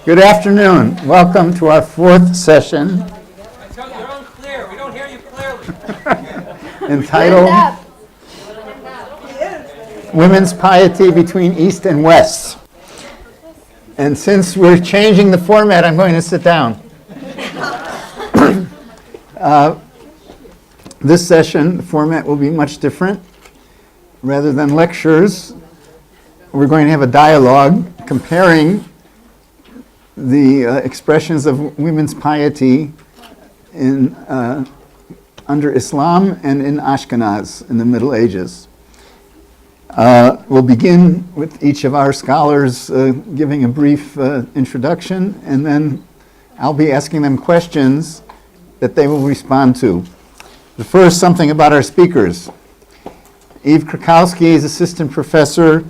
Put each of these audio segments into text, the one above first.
Good afternoon. Welcome to our fourth session You're unclear. We don't hear you clearly. entitled Women's Piety Between East and West. And since we're changing the format, I'm going to sit down. This session, the format will be much different. Rather than lectures, we're going to have a dialogue comparing the expressions of women's piety in under Islam and in Ashkenaz in the Middle Ages. We'll begin with each of our scholars giving a brief introduction, and then I'll be asking them questions that they will respond to. But first, something about our speakers. Eve Krakowski is assistant professor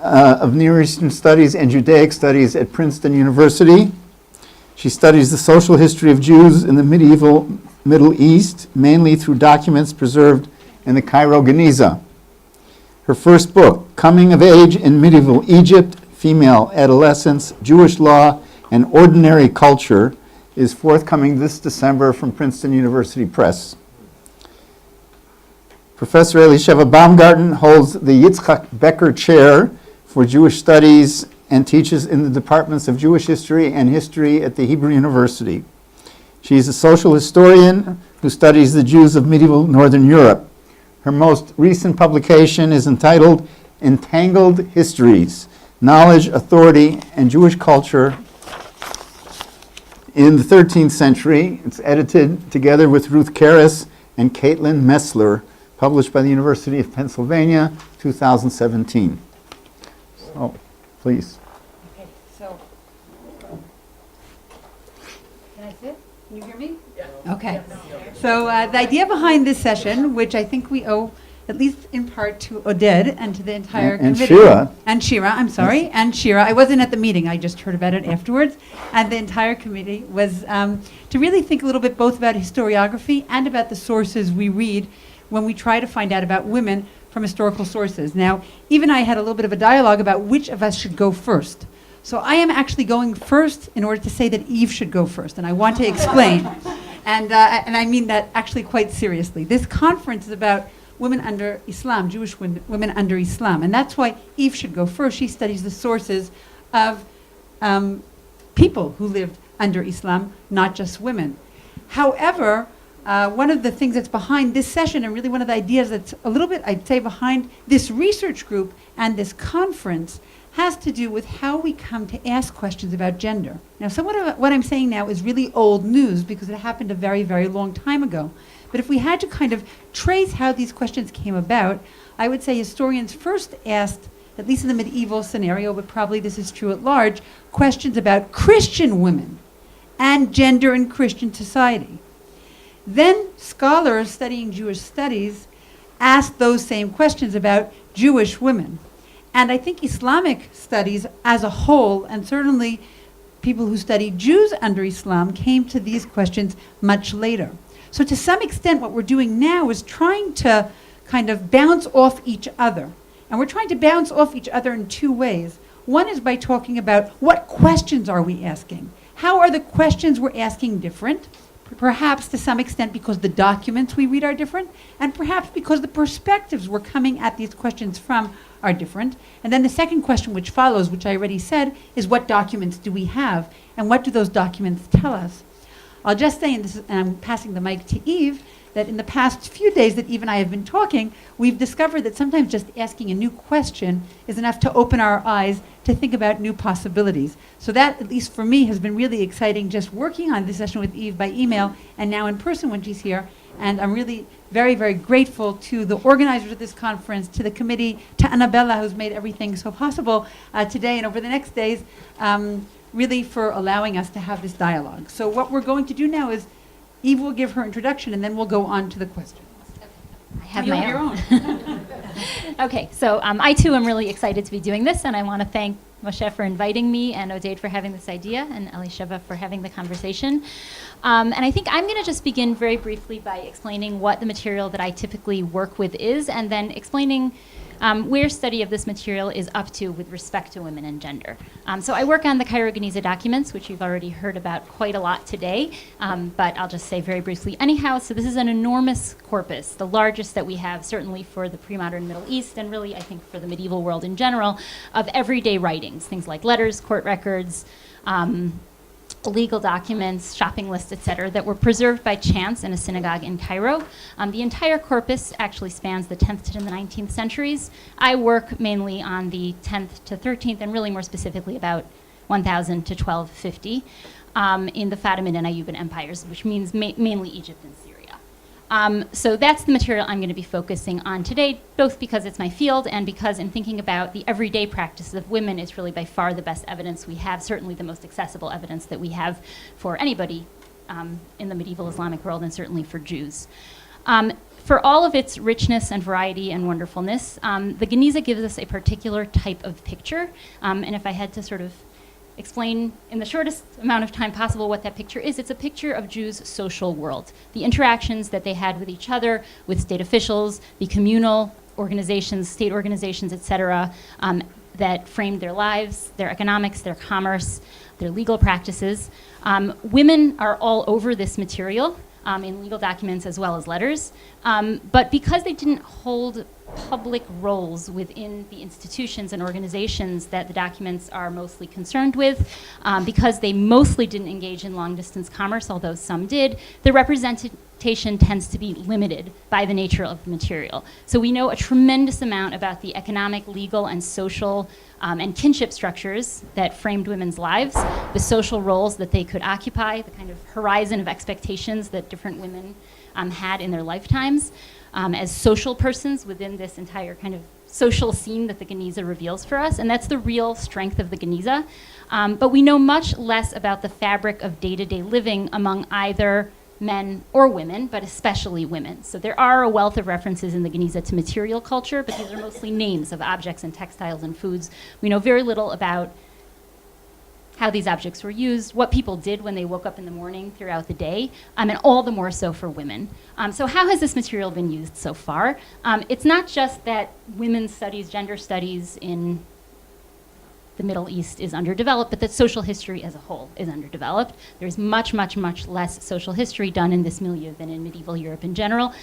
of Near Eastern Studies and Judaic Studies at Princeton University. She studies the social history of Jews in the medieval Middle East, mainly through documents preserved in the Cairo Geniza. Her first book, Coming of Age in Medieval Egypt, Female Adolescence, Jewish Law, and Ordinary Culture, is forthcoming this December from Princeton University Press. Professor Elisheva Baumgarten holds the Yitzchak Becker Chair for Jewish Studies and teaches in the departments of Jewish History and History at the Hebrew University. She is a social historian who studies the Jews of medieval Northern Europe. Her most recent publication is entitled Entangled Histories, Knowledge, Authority, and Jewish Culture in the 13th Century. It's edited together with Ruth Karras and Caitlin Messler, published by the University of Pennsylvania, 2017. So, please. Okay, so, can I sit? Can you hear me? Yeah. Okay. So the idea behind this session, which I think we owe, at least in part, to Oded and to the entire committee. Shira. And Shira, I'm sorry. Yes. And Shira. I wasn't at the meeting. I just heard about it afterwards. And the entire committee was to really think a little bit both about historiography and about the sources we read when we try to find out about women from historical sources. Now, Eve and I had a little bit of a dialogue about which of us should go first. So I am actually going first in order to say that Eve should go first, and I want to explain. And I mean that actually quite seriously. This conference is about women under Islam, Jewish women under Islam, and that's why Eve should go first. She studies the sources of people who lived under Islam, not just women. However, one of the things that's behind this session, and really one of the ideas that's a little bit, I'd say, behind this research group and this conference, has to do with how we come to ask questions about gender. Now, some of what I'm saying now is really old news because it happened a very, very long time ago. But if we had to kind of trace how these questions came about, I would say historians first asked, at least in the medieval scenario, but probably this is true at large, questions about Christian women and gender in Christian society. Then scholars studying Jewish studies asked those same questions about Jewish women. And I think Islamic studies as a whole, and certainly people who study Jews under Islam, came to these questions much later. So to some extent, what we're doing now is trying to kind of bounce off each other. And we're trying to bounce off each other in two ways. One is by talking about what questions are we asking? How are the questions we're asking different? Perhaps to some extent because the documents we read are different, and perhaps because the perspectives we're coming at these questions from are different. And then the second question which follows, which I already said, is what documents do we have, and what do those documents tell us? I'll just say, and I'm passing the mic to Eve, that in the past few days that Eve and I have been talking, we've discovered that sometimes just asking a new question is enough to open our eyes to think about new possibilities. So that, at least for me, has been really exciting, just working on this session with Eve by email and now in person when she's here. And I'm really very, very grateful to the organizers of this conference, to the committee, to Annabella, who's made everything so possible today and over the next days, really for allowing us to have this dialogue. So what we're going to do now is Eve will give her introduction, and then we'll go on to the questions. I have my own. Okay, so I too am really excited to be doing this, and I want to thank Moshe for inviting me, and Oded for having this idea, and Elisheva for having the conversation. And I think I'm going to just begin very briefly by explaining what the material that I typically work with is, and then explaining where study of this material is up to with respect to women and gender. So I work on the Cairo Geniza documents, which you've already heard about quite a lot today, but I'll just say very briefly anyhow. So this is an enormous corpus, the largest that we have certainly for the pre-modern Middle East, and really I think for the medieval world in general, of everyday writings, things like letters, court records, legal documents, shopping lists, etc., that were preserved by chance in a synagogue in Cairo. The entire corpus actually spans the 10th to the 19th centuries. I work mainly on the 10th to 13th, and really more specifically about 1000 to 1250 in the Fatimid and Ayyubid empires, which means mainly Egypt and Syria. So that's the material I'm going to be focusing on today, both because it's my field and because in thinking about the everyday practices of women, it's really by far the best evidence we have, certainly the most accessible evidence that we have for anybody in the medieval Islamic world, and certainly for Jews. For all of its richness and variety and wonderfulness, the Geniza gives us a particular type of picture, and if I had to sort of explain in the shortest amount of time possible what that picture is, it's a picture of Jews' social world, the interactions that they had with each other, with state officials, the communal organizations, state organizations, et cetera, that framed their lives, their economics, their commerce, their legal practices. Women are all over this material in legal documents as well as letters, but because they didn't hold public roles within the institutions and organizations that the documents are mostly concerned with, because they mostly didn't engage in long-distance commerce, although some did, the representation tends to be limited by the nature of the material. So we know a tremendous amount about the economic, legal, and social and kinship structures that framed women's lives, the social roles that they could occupy, the kind of horizon of expectations that different women had in their lifetimes as social persons within this entire kind of social scene that the Geniza reveals for us, and that's the real strength of the Geniza. But we know much less about the fabric of day-to-day living among either men or women, but especially women. So there are a wealth of references in the Geniza to material culture, but these are mostly names of objects and textiles and foods. We know very little about how these objects were used, what people did when they woke up in the morning throughout the day, and all the more so for women. So how has this material been used so far? It's not just that women's studies, gender studies in the Middle East is underdeveloped, but that social history as a whole is underdeveloped. There's much, much, much less social history done in this milieu than in medieval Europe in general.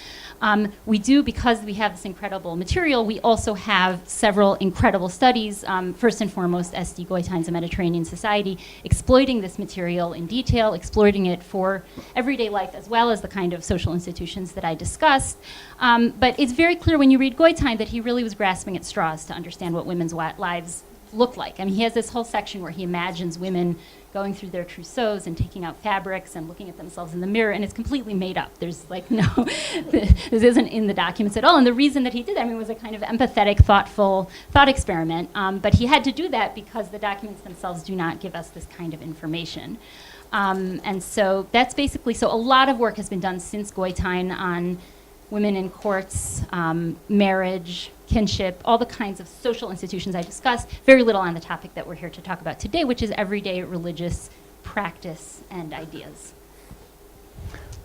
We do, because we have this incredible material, we also have several incredible studies, first and foremost, S.D. Goitein's A Mediterranean Society, exploiting this material in detail, exploiting it for everyday life as well as the kind of social institutions that I discussed. But it's very clear when you read Goitein that he really was grasping at straws to understand what women's lives look like. I mean, he has this whole section where he imagines women going through their trousseaux and taking out fabrics and looking at themselves in the mirror, and it's completely made up. There's like no, this isn't in the documents at all. And the reason that he did that, I mean, was a kind of empathetic, thoughtful thought experiment. But he had to do that because the documents themselves do not give us this kind of information. And so that's basically, so a lot of work has been done since Goitein on women in courts, marriage, kinship, all the kinds of social institutions I discussed, very little on the topic that we're here to talk about today, which is everyday religious practice and ideas.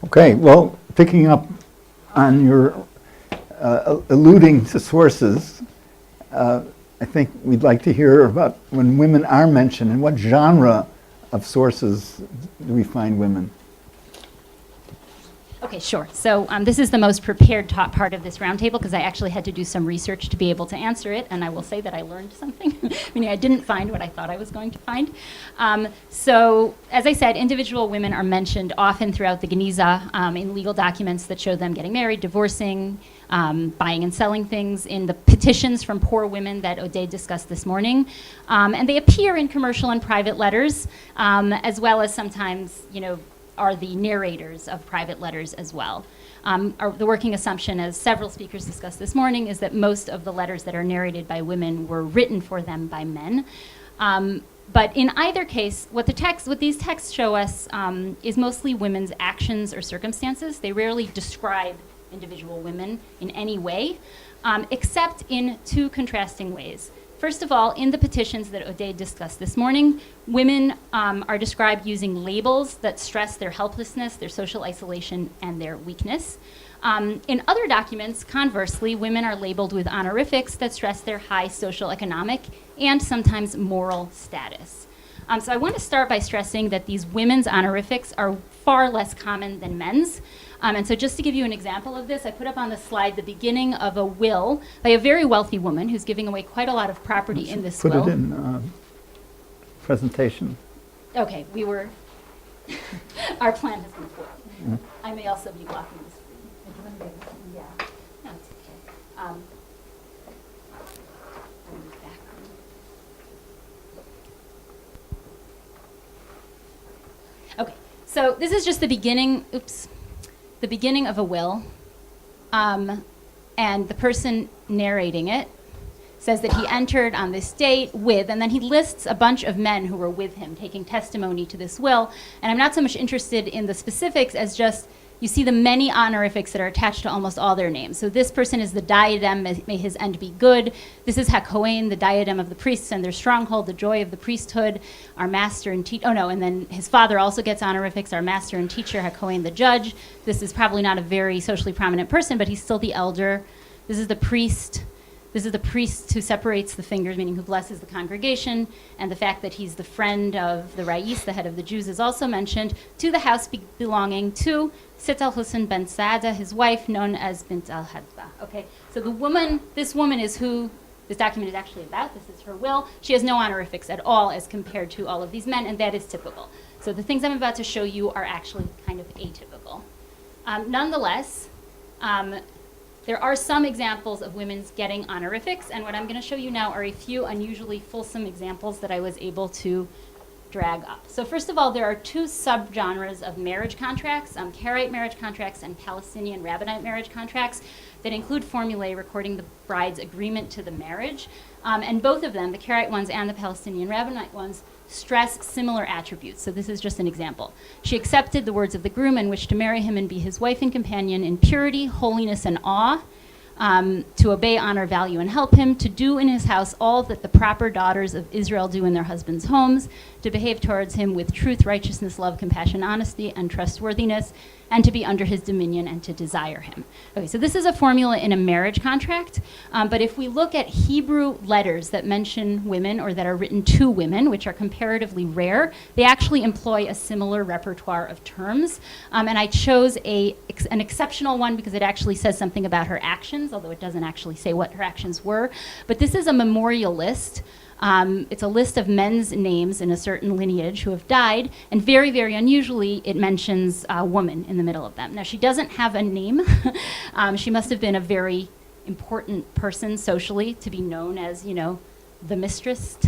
Okay, well, picking up on your alluding to sources, I think we'd like to hear about when women are mentioned and what genre of sources do we find women? Okay, sure. So this is the most prepared part of this roundtable because I actually had to do some research to be able to answer it, and I will say that I learned something, meaning I didn't find what I thought I was going to find. So, as I said, individual women are mentioned often throughout the Geniza in legal documents that show them getting married, divorcing, buying and selling things, in the petitions from poor women that Oded discussed this morning. And they appear in commercial and private letters, as well as sometimes, are the narrators of private letters as well. The working assumption, as several speakers discussed this morning, is that most of the letters that are narrated by women were written for them by men. But in either case, what these texts show us is mostly women's actions or circumstances. They rarely describe individual women in any way, except in two contrasting ways. First of all, in the petitions that Oded discussed this morning, women are described using labels that stress their helplessness, their social isolation, and their weakness. In other documents, conversely, women are labeled with honorifics that stress their high social, economic, and sometimes moral status. So I want to start by stressing that these women's honorifics are far less common than men's. And so just to give you an example of this, I put up on the slide the beginning of a will by a very wealthy woman who's giving away quite a lot of property in this will. Put it in presentation. Okay, we were, our plan has been foiled. I may also be blocking the screen. Yeah, no, it's okay. I'll move back. Okay, so this is just the beginning, the beginning of a will. And the person narrating it says that he entered on this date with, and then he lists a bunch of men who were with him taking testimony to this will. And I'm not so much interested in the specifics as just, you see the many honorifics that are attached to almost all their names. So this person is the diadem, may his end be good. This is HaKohen, the diadem of the priests and their stronghold, the joy of the priesthood, our master and teacher. Oh no, and then his father also gets honorifics, our master and teacher, HaKohen, the judge. This is probably not a very socially prominent person, but he's still the elder. This is the priest. This is the priest who separates the fingers, meaning who blesses the congregation, and the fact that he's the friend of the Rais, the head of the Jews, is also mentioned, to the house belonging to Sit al-Hussein ben Saada, his wife, known as Bint al-Hadba. Okay, so this woman is who this document is actually about. This is her will. She has no honorifics at all as compared to all of these men, and that is typical. So the things I'm about to show you are actually kind of atypical. Nonetheless, there are some examples of women's getting honorifics, and what I'm going to show you now are a few unusually fulsome examples that I was able to drag up. So first of all, there are two subgenres of marriage contracts, Karaite marriage contracts and Palestinian rabbinite marriage contracts, that include formulae recording the bride's agreement to the marriage. And both of them, the Karaite ones and the Palestinian rabbinite ones, stress similar attributes. So this is just an example. She accepted the words of the groom and wished to marry him and be his wife and companion in purity, holiness, and awe, to obey, honor, value, and help him, to do in his house all that the proper daughters of Israel do in their husbands' homes, to behave towards him with truth, righteousness, love, compassion, honesty, and trustworthiness, and to be under his dominion and to desire him. Okay, so this is a formula in a marriage contract, but if we look at Hebrew letters that mention women or that are written to women, which are comparatively rare, they actually employ a similar repertoire of terms. And I chose an exceptional one because it actually says something about her actions, although it doesn't actually say what her actions were. But this is a memorial list. It's a list of men's names in a certain lineage who have died, and very, very unusually, it mentions a woman in the middle of them. Now, she doesn't have a name. She must have been a very important person socially to be known as, the mistress,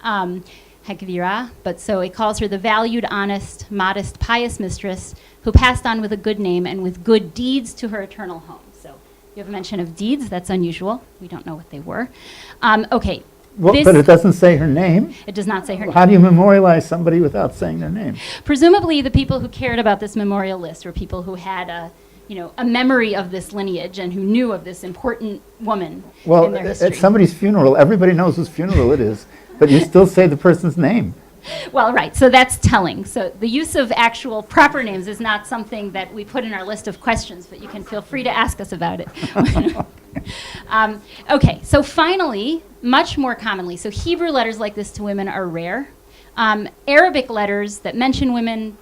Hagvira. But so it calls her the valued, honest, modest, pious mistress who passed on with a good name and with good deeds to her eternal home. So you have a mention of deeds. That's unusual. We don't know what they were. Okay. Well, but it doesn't say her name. It does not say her name. How do you memorialize somebody without saying their name? Presumably, the people who cared about this memorial list were people who had a memory of this lineage and who knew of this important woman in their history. At somebody's funeral, everybody knows whose funeral it is, but you still say the person's name. Well, right, so that's telling. So the use of actual proper names is not something that we put in our list of questions, but you can feel free to ask us about it. Okay, so finally, much more commonly, so Hebrew letters like this to women are rare. Arabic letters that mention women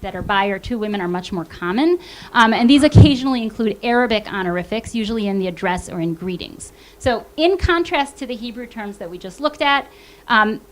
that are by or to women are much more common. And these occasionally include Arabic honorifics, usually in the address or in greetings. So in contrast to the Hebrew terms that we just looked at,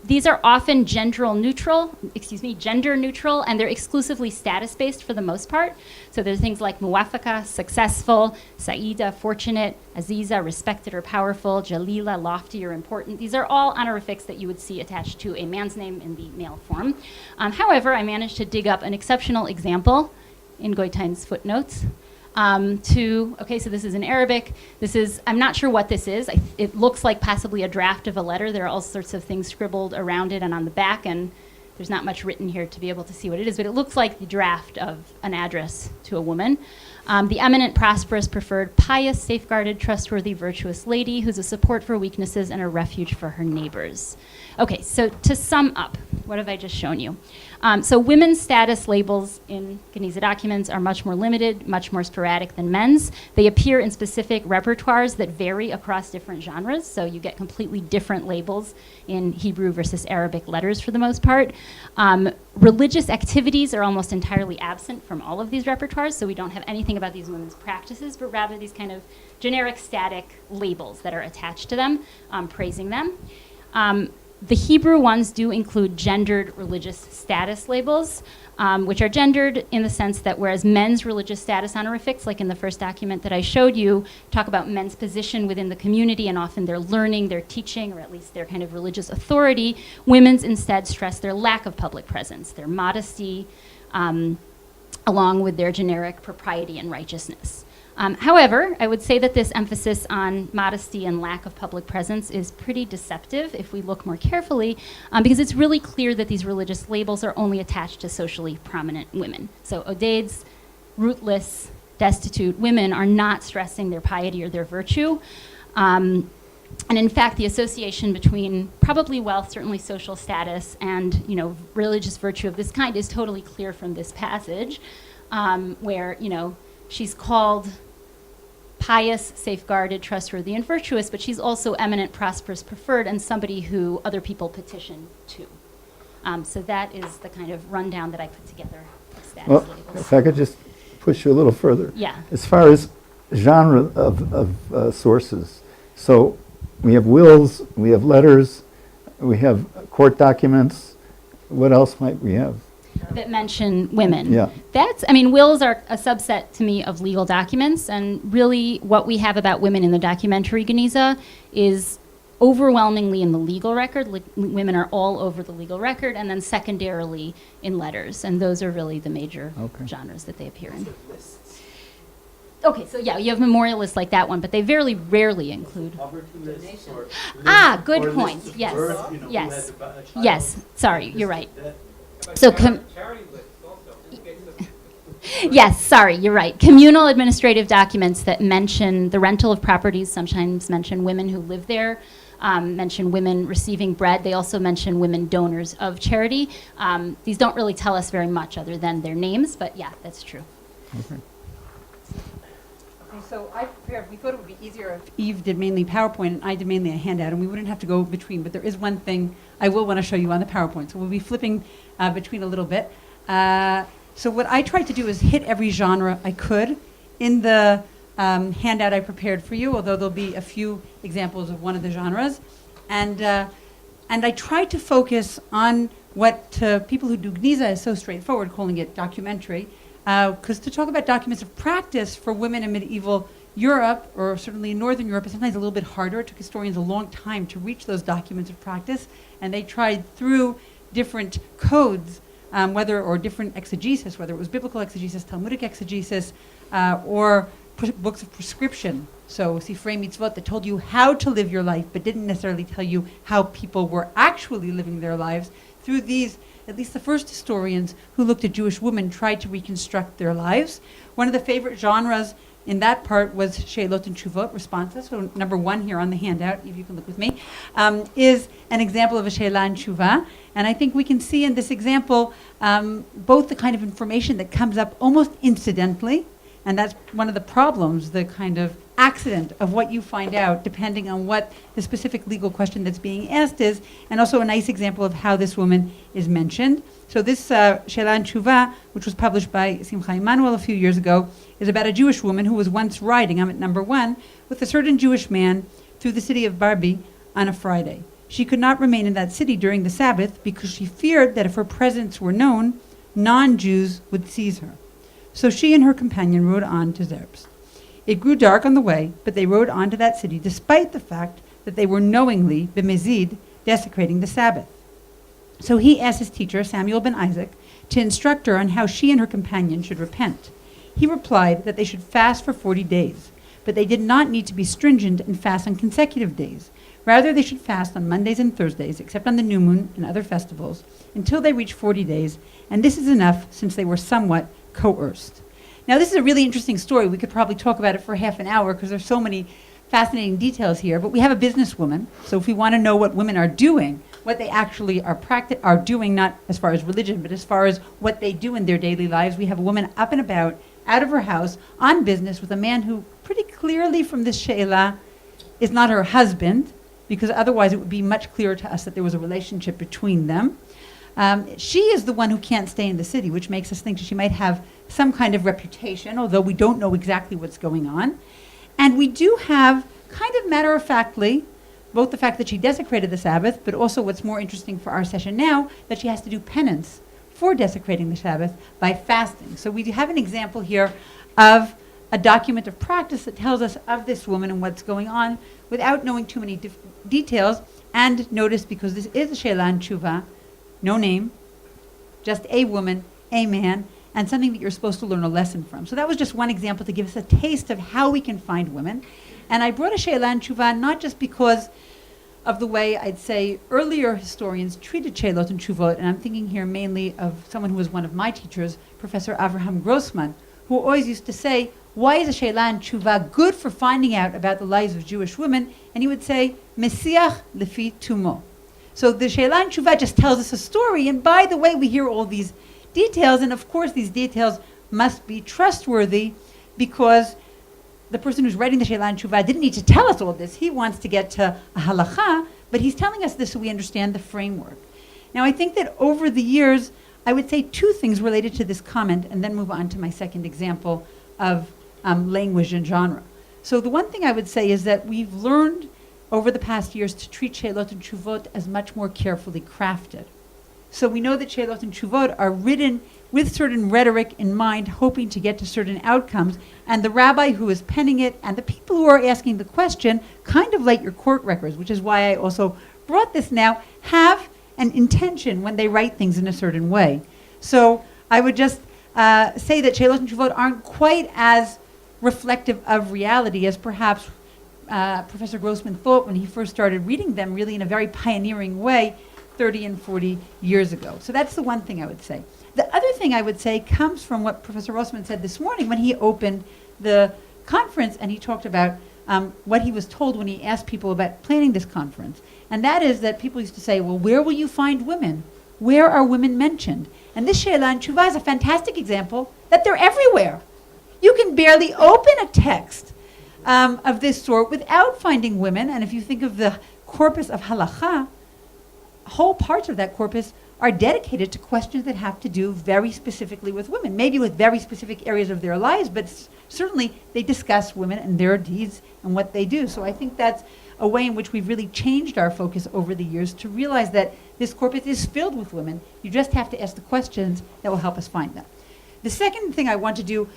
these are often gender neutral, and they're exclusively status-based for the most part. So there's things like muwafaka, successful, sa'ida, fortunate, aziza, respected or powerful, jalila, lofty or important. These are all honorifics that you would see attached to a man's name in the male form. However, I managed to dig up an exceptional example in Goitein's footnotes. Okay, so this is in Arabic. I'm not sure what this is. It looks like possibly a draft of a letter. There are all sorts of things scribbled around it and on the back, and there's not much written here to be able to see what it is, but it looks like the draft of an address to a woman. The eminent, prosperous, preferred, pious, safeguarded, trustworthy, virtuous lady who's a support for weaknesses and a refuge for her neighbors. Okay, so to sum up, what have I just shown you? So women's status labels in Geniza documents are much more limited, much more sporadic than men's. They appear in specific repertoires that vary across different genres, so you get completely different labels in Hebrew versus Arabic letters for the most part. Religious activities are almost entirely absent from all of these repertoires, so we don't have anything about these women's practices, but rather these kind of generic static labels that are attached to them, praising them. The Hebrew ones do include gendered religious status labels, which are gendered in the sense that whereas men's religious status honorifics, like in the first document that I showed you, talk about men's position within the community and often their learning, their teaching, or at least their kind of religious authority, women's instead stress their lack of public presence, their modesty, along with their generic propriety and righteousness. However, I would say that this emphasis on modesty and lack of public presence is pretty deceptive if we look more carefully, because it's really clear that these religious labels are only attached to socially prominent women. So Oded's rootless, destitute women are not stressing their piety or their virtue. And in fact, the association between probably wealth, certainly social status, and religious virtue of this kind is totally clear from this passage, where she's called pious, safeguarded, trustworthy, and virtuous, but she's also eminent, prosperous, preferred, and somebody who other people petition to. So that is the kind of rundown that I put together of status Well, labels. if I could just push you a little further. Yeah. As far as genre of sources, so we have wills, we have letters, we have court documents. What else might we have? That mention women. Yeah. Wills are a subset to me of legal documents, and really what we have about women in the documentary Geniza is overwhelmingly in the legal record. Women are all over the legal record, and then secondarily in letters, and those are really the major genres that they appear in. Okay, so yeah, you have memorial lists like that one, but they very rarely include. Good point. Yes. Yes. Sorry, you're right. So Charity lists also. yes, sorry, you're right. Communal administrative documents that mention the rental of properties sometimes mention women who live there, mention women receiving bread. They also mention women donors of charity. These don't really tell us very much other than their names, but yeah, that's true. Okay. So I prepared, we thought it would be easier if Eve did mainly PowerPoint and I did mainly a handout, and we wouldn't have to go between, but there is one thing I will want to show you on the PowerPoint. So we'll be flipping between a little bit. So what I tried to do is hit every genre I could in the handout I prepared for you, although there'll be a few examples of one of the genres. And I tried to focus on what to people who do Geniza is so straightforward, calling it documentary, because to talk about documents of practice for women in medieval Europe, or certainly in Northern Europe, is sometimes a little bit harder. It took historians a long time to reach those documents of practice, and they tried through different codes, or different exegesis, whether it was biblical exegesis, Talmudic exegesis, or books of prescription. So Sifrei Mitzvot that told you how to live your life, but didn't necessarily tell you how people were actually living their lives. Through these, at least the first historians who looked at Jewish women tried to reconstruct their lives. One of the favorite genres in that part was She'elot and Tshuvot, responses. So number one here on the handout, if you can look with me, is an example of a She'elah and Tshuvah. And I think we can see in this example both the kind of information that comes up almost incidentally, and that's one of the problems, the kind of accident of what you find out depending on what the specific legal question that's being asked is, and also a nice example of how this woman is mentioned. So this She'elah and Tshuvah, which was published by Simcha Emanuel a few years ago, is about a Jewish woman who was once riding, I'm at number one, with a certain Jewish man through the city of Barbi on a Friday. She could not remain in that city during the Sabbath because she feared that if her presence were known, non-Jews would seize her. So she and her companion rode on to Zerbst. It grew dark on the way, but they rode on to that city despite the fact that they were knowingly, b'mezid, desecrating the Sabbath. So he asked his teacher, Samuel ben Isaac, to instruct her on how she and her companion should repent. He replied that they should fast for 40 days, but they did not need to be stringent and fast on consecutive days, Rather, they should fast on Mondays and Thursdays, except on the new moon and other festivals, until they reach 40 days, and this is enough since they were somewhat coerced. Now, this is a really interesting story. We could probably talk about it for half an hour because there's so many fascinating details here, but we have a businesswoman, so if we want to know what women are doing, what they actually are doing, not as far as religion, but as far as what they do in their daily lives, we have a woman up and about, out of her house, on business with a man who pretty clearly from this she'ela is not her husband, because otherwise it would be much clearer to us that there was a relationship between them. She is the one who can't stay in the city, which makes us think she might have some kind of reputation, although we don't know exactly what's going on. And we do have, kind of matter-of-factly, both the fact that she desecrated the Sabbath, but also what's more interesting for our session now, that she has to do penance for desecrating the Sabbath by fasting. So we do have an example here of a document of practice that tells us of this woman and what's going on without knowing too many details. And notice, because this is a She'ela and Tshuva, no name, just a woman, a man, and something that you're supposed to learn a lesson from. So that was just one example to give us a taste of how we can find women. And I brought a She'ela and Tshuva not just because of the way I'd say earlier historians treated She'elot and Tshuvot, and I'm thinking here mainly of someone who was one of my teachers, Professor Avraham Rosman, who always used to say, why is a She'ela and Tshuva good for finding out about the lives of Jewish women? And he would say, Mesiach lefi tumo. So the She'ela and Tshuva just tells us a story, and by the way, we hear all these details, and of course these details must be trustworthy because the person who's writing the She'ela and Tshuva didn't need to tell us all this. He wants to get to a halacha, but he's telling us this so we understand the framework. Now, I think that over the years, I would say two things related to this comment, and then move on to my second example of language and genre. So the one thing I would say is that we've learned over the past years to treat She'elot and Tshuvot as much more carefully crafted. So we know that She'elot and Tshuvot are written with certain rhetoric in mind, hoping to get to certain outcomes, and the rabbi who is penning it and the people who are asking the question, kind of like your court records, which is why I also brought this now, have an intention when they write things in a certain way. So I would just say that She'elot and Tshuvot aren't quite as reflective of reality as perhaps Professor Grossman thought when he first started reading them, really in a very pioneering way 30 and 40 years ago. So that's the one thing I would say. The other thing I would say comes from what Professor Rosman said this morning when he opened the conference, and he talked about what he was told when he asked people about planning this conference. And that is that people used to say, well, where will you find women? Where are women mentioned? And this She'ela and Tshuva is a fantastic example that they're everywhere. You can barely open a text of this sort without finding women. And if you think of the corpus of halakha, whole parts of that corpus are dedicated to questions that have to do very specifically with women, maybe with very specific areas of their lives, but certainly they discuss women and their deeds and what they do. So I think that's a way in which we've really changed our focus over the years to realize that this corpus is filled with women. You just have to ask the questions that will help us find them. The second thing I want to do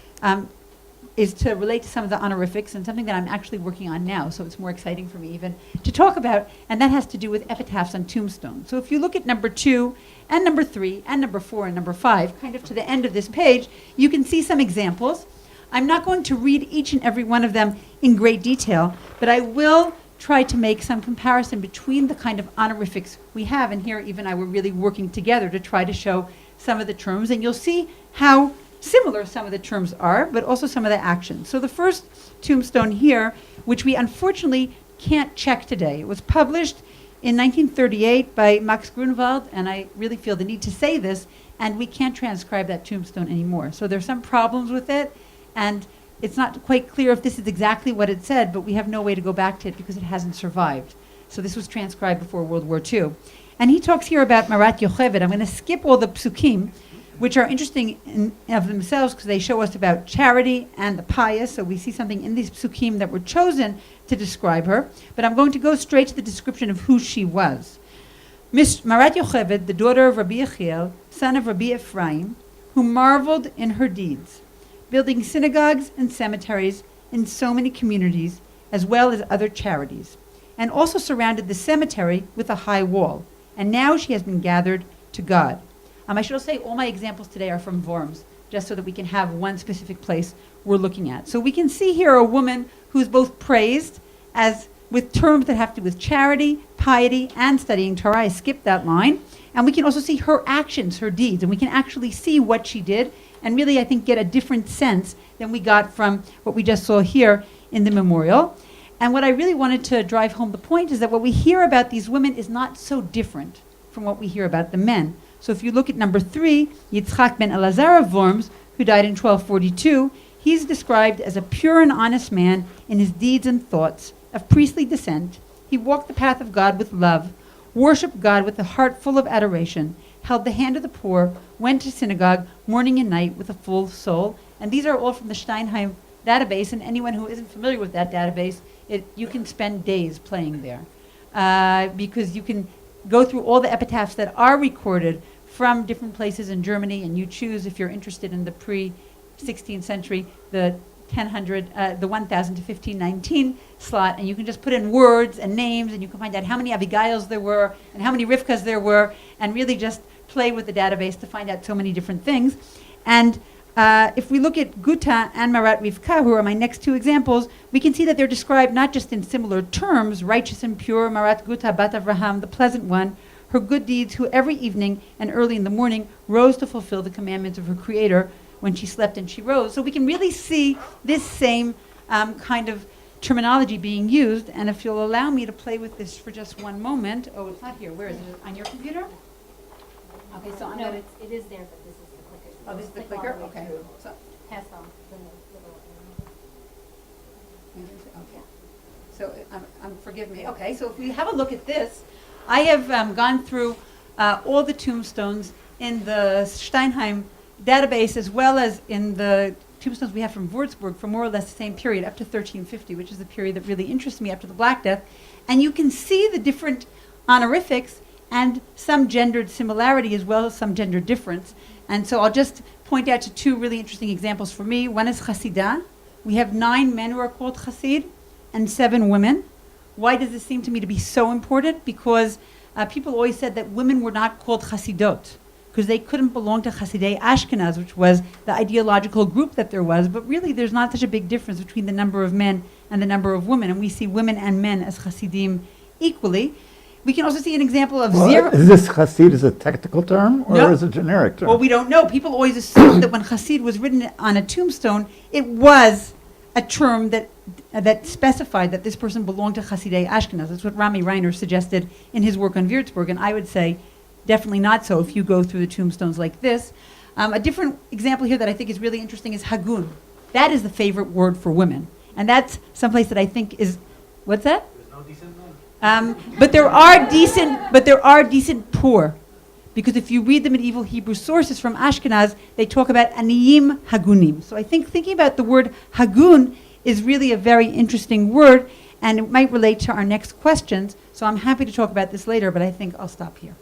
is to relate to some of the honorifics, and something that I'm actually working on now, so it's more exciting for me even to talk about, and that has to do with epitaphs on tombstones. So if you look at number 2 and number 3 and number 4 and number 5, kind of to the end of this page, you can see some examples. I'm not going to read each and every one of them in great detail, but I will try to make some comparison between the kind of honorifics we have, and here Eve and I were really working together to try to show some of the terms, and you'll see how similar some of the terms are, but also some of the actions. So the first tombstone here, which we unfortunately can't check today, it was published in 1938 by Max Grunewald, and I really feel the need to say this, and we can't transcribe that tombstone anymore. So there's some problems with it, and it's not quite clear if this is exactly what it said, but we have no way to go back to it because it hasn't survived. So this was transcribed before World War II. And he talks here about Marat Yocheved. I'm going to skip all the psukim, which are interesting in of themselves because they show us about charity and the pious. So we see something in these psukim that were chosen to describe her. But I'm going to go straight to the description of who she was. Marat Yocheved, the daughter of Rabbi Yechiel, son of Rabbi Ephraim, who marveled in her deeds, building synagogues and cemeteries in so many communities, as well as other charities, and also surrounded the cemetery with a high wall. And now she has been gathered to God. I should also say all my examples today are from Worms, just so that we can have one specific place we're looking at. So we can see here a woman who's both praised as with terms that have to do with charity, piety, and studying Torah. I skipped that line. And we can also see her actions, her deeds, and we can actually see what she did and really, I think, get a different sense than we got from what we just saw here in the memorial. And what I really wanted to drive home the point is that what we hear about these women is not so different from what we hear about the men. So if you look at number 3, Yitzchak ben Elazar of Worms, who died in 1242, he's described as a pure and honest man in his deeds and thoughts, of priestly descent. He walked the path of God with love, worshipped God with a heart full of adoration, held the hand of the poor, went to synagogue morning and night with a full soul. And these are all from the Steinheim database, and anyone who isn't familiar with that database, you can spend days playing there. Because you can go through all the epitaphs that are recorded from different places in Germany, and you choose, if you're interested in the pre-16th century, the 1000 to 1519 slot, and you can just put in words and names, and you can find out how many Abigails there were and how many Rivkas there were, and really just play with the database to find out so many different things. And if we look at Guta and Marat Rivka, who are my next two examples, we can see that they're described not just in similar terms, righteous and pure, Marat Guta Bat Avraham, the pleasant one, her good deeds, who every evening and early in the morning rose to fulfill the commandments of her Creator. When she slept and she rose. So we can really see this same kind of terminology being used. And if you'll allow me to play with this for just one moment. Oh, it's not here. Where is it? On your computer? Okay, so I'm going to... it is there, but this is the clicker. Oh, this is the clicker? Okay. So, Pass on the little... okay. So forgive me. Okay, so if we have a look at this, I have gone through all the tombstones in the Steinheim database, as well as in the tombstones we have from Würzburg for more or less the same period, up to 1350, which is the period that really interests me after the Black Death. And you can see the different honorifics and some gendered similarity as well as some gender difference. And so I'll just point out to two really interesting examples for me. One is Hasidah. We have 9 men who are called Hasid and 7 women. Why does this seem to me to be so important? Because people always said that women were not called Hasidot, because they couldn't belong to Hasidei Ashkenaz, which was the ideological group that there was. But really, there's not such a big difference between the number of men and the number of women. And we see women and men as Hasidim equally. We can also see an example of zero... Is this Hasid as a technical term or No. as a generic term? Well, we don't know. People always assume that when Hasid was written on a tombstone, it was a term that specified that this person belonged to Hasidei Ashkenaz. That's what Rami Reiner suggested in his work on Würzburg. And I would say, definitely not so if you go through the tombstones like this. A different example here that I think is really interesting is Hagun. That is the favorite word for women. And that's someplace that I think is, what's that? There's no decent men. But there are decent poor. Because if you read the medieval Hebrew sources from Ashkenaz, they talk about aniyim hagunim. So I think thinking about the word hagun is really a very interesting word, and it might relate to our next questions. So I'm happy to talk about this later, but I think I'll stop here.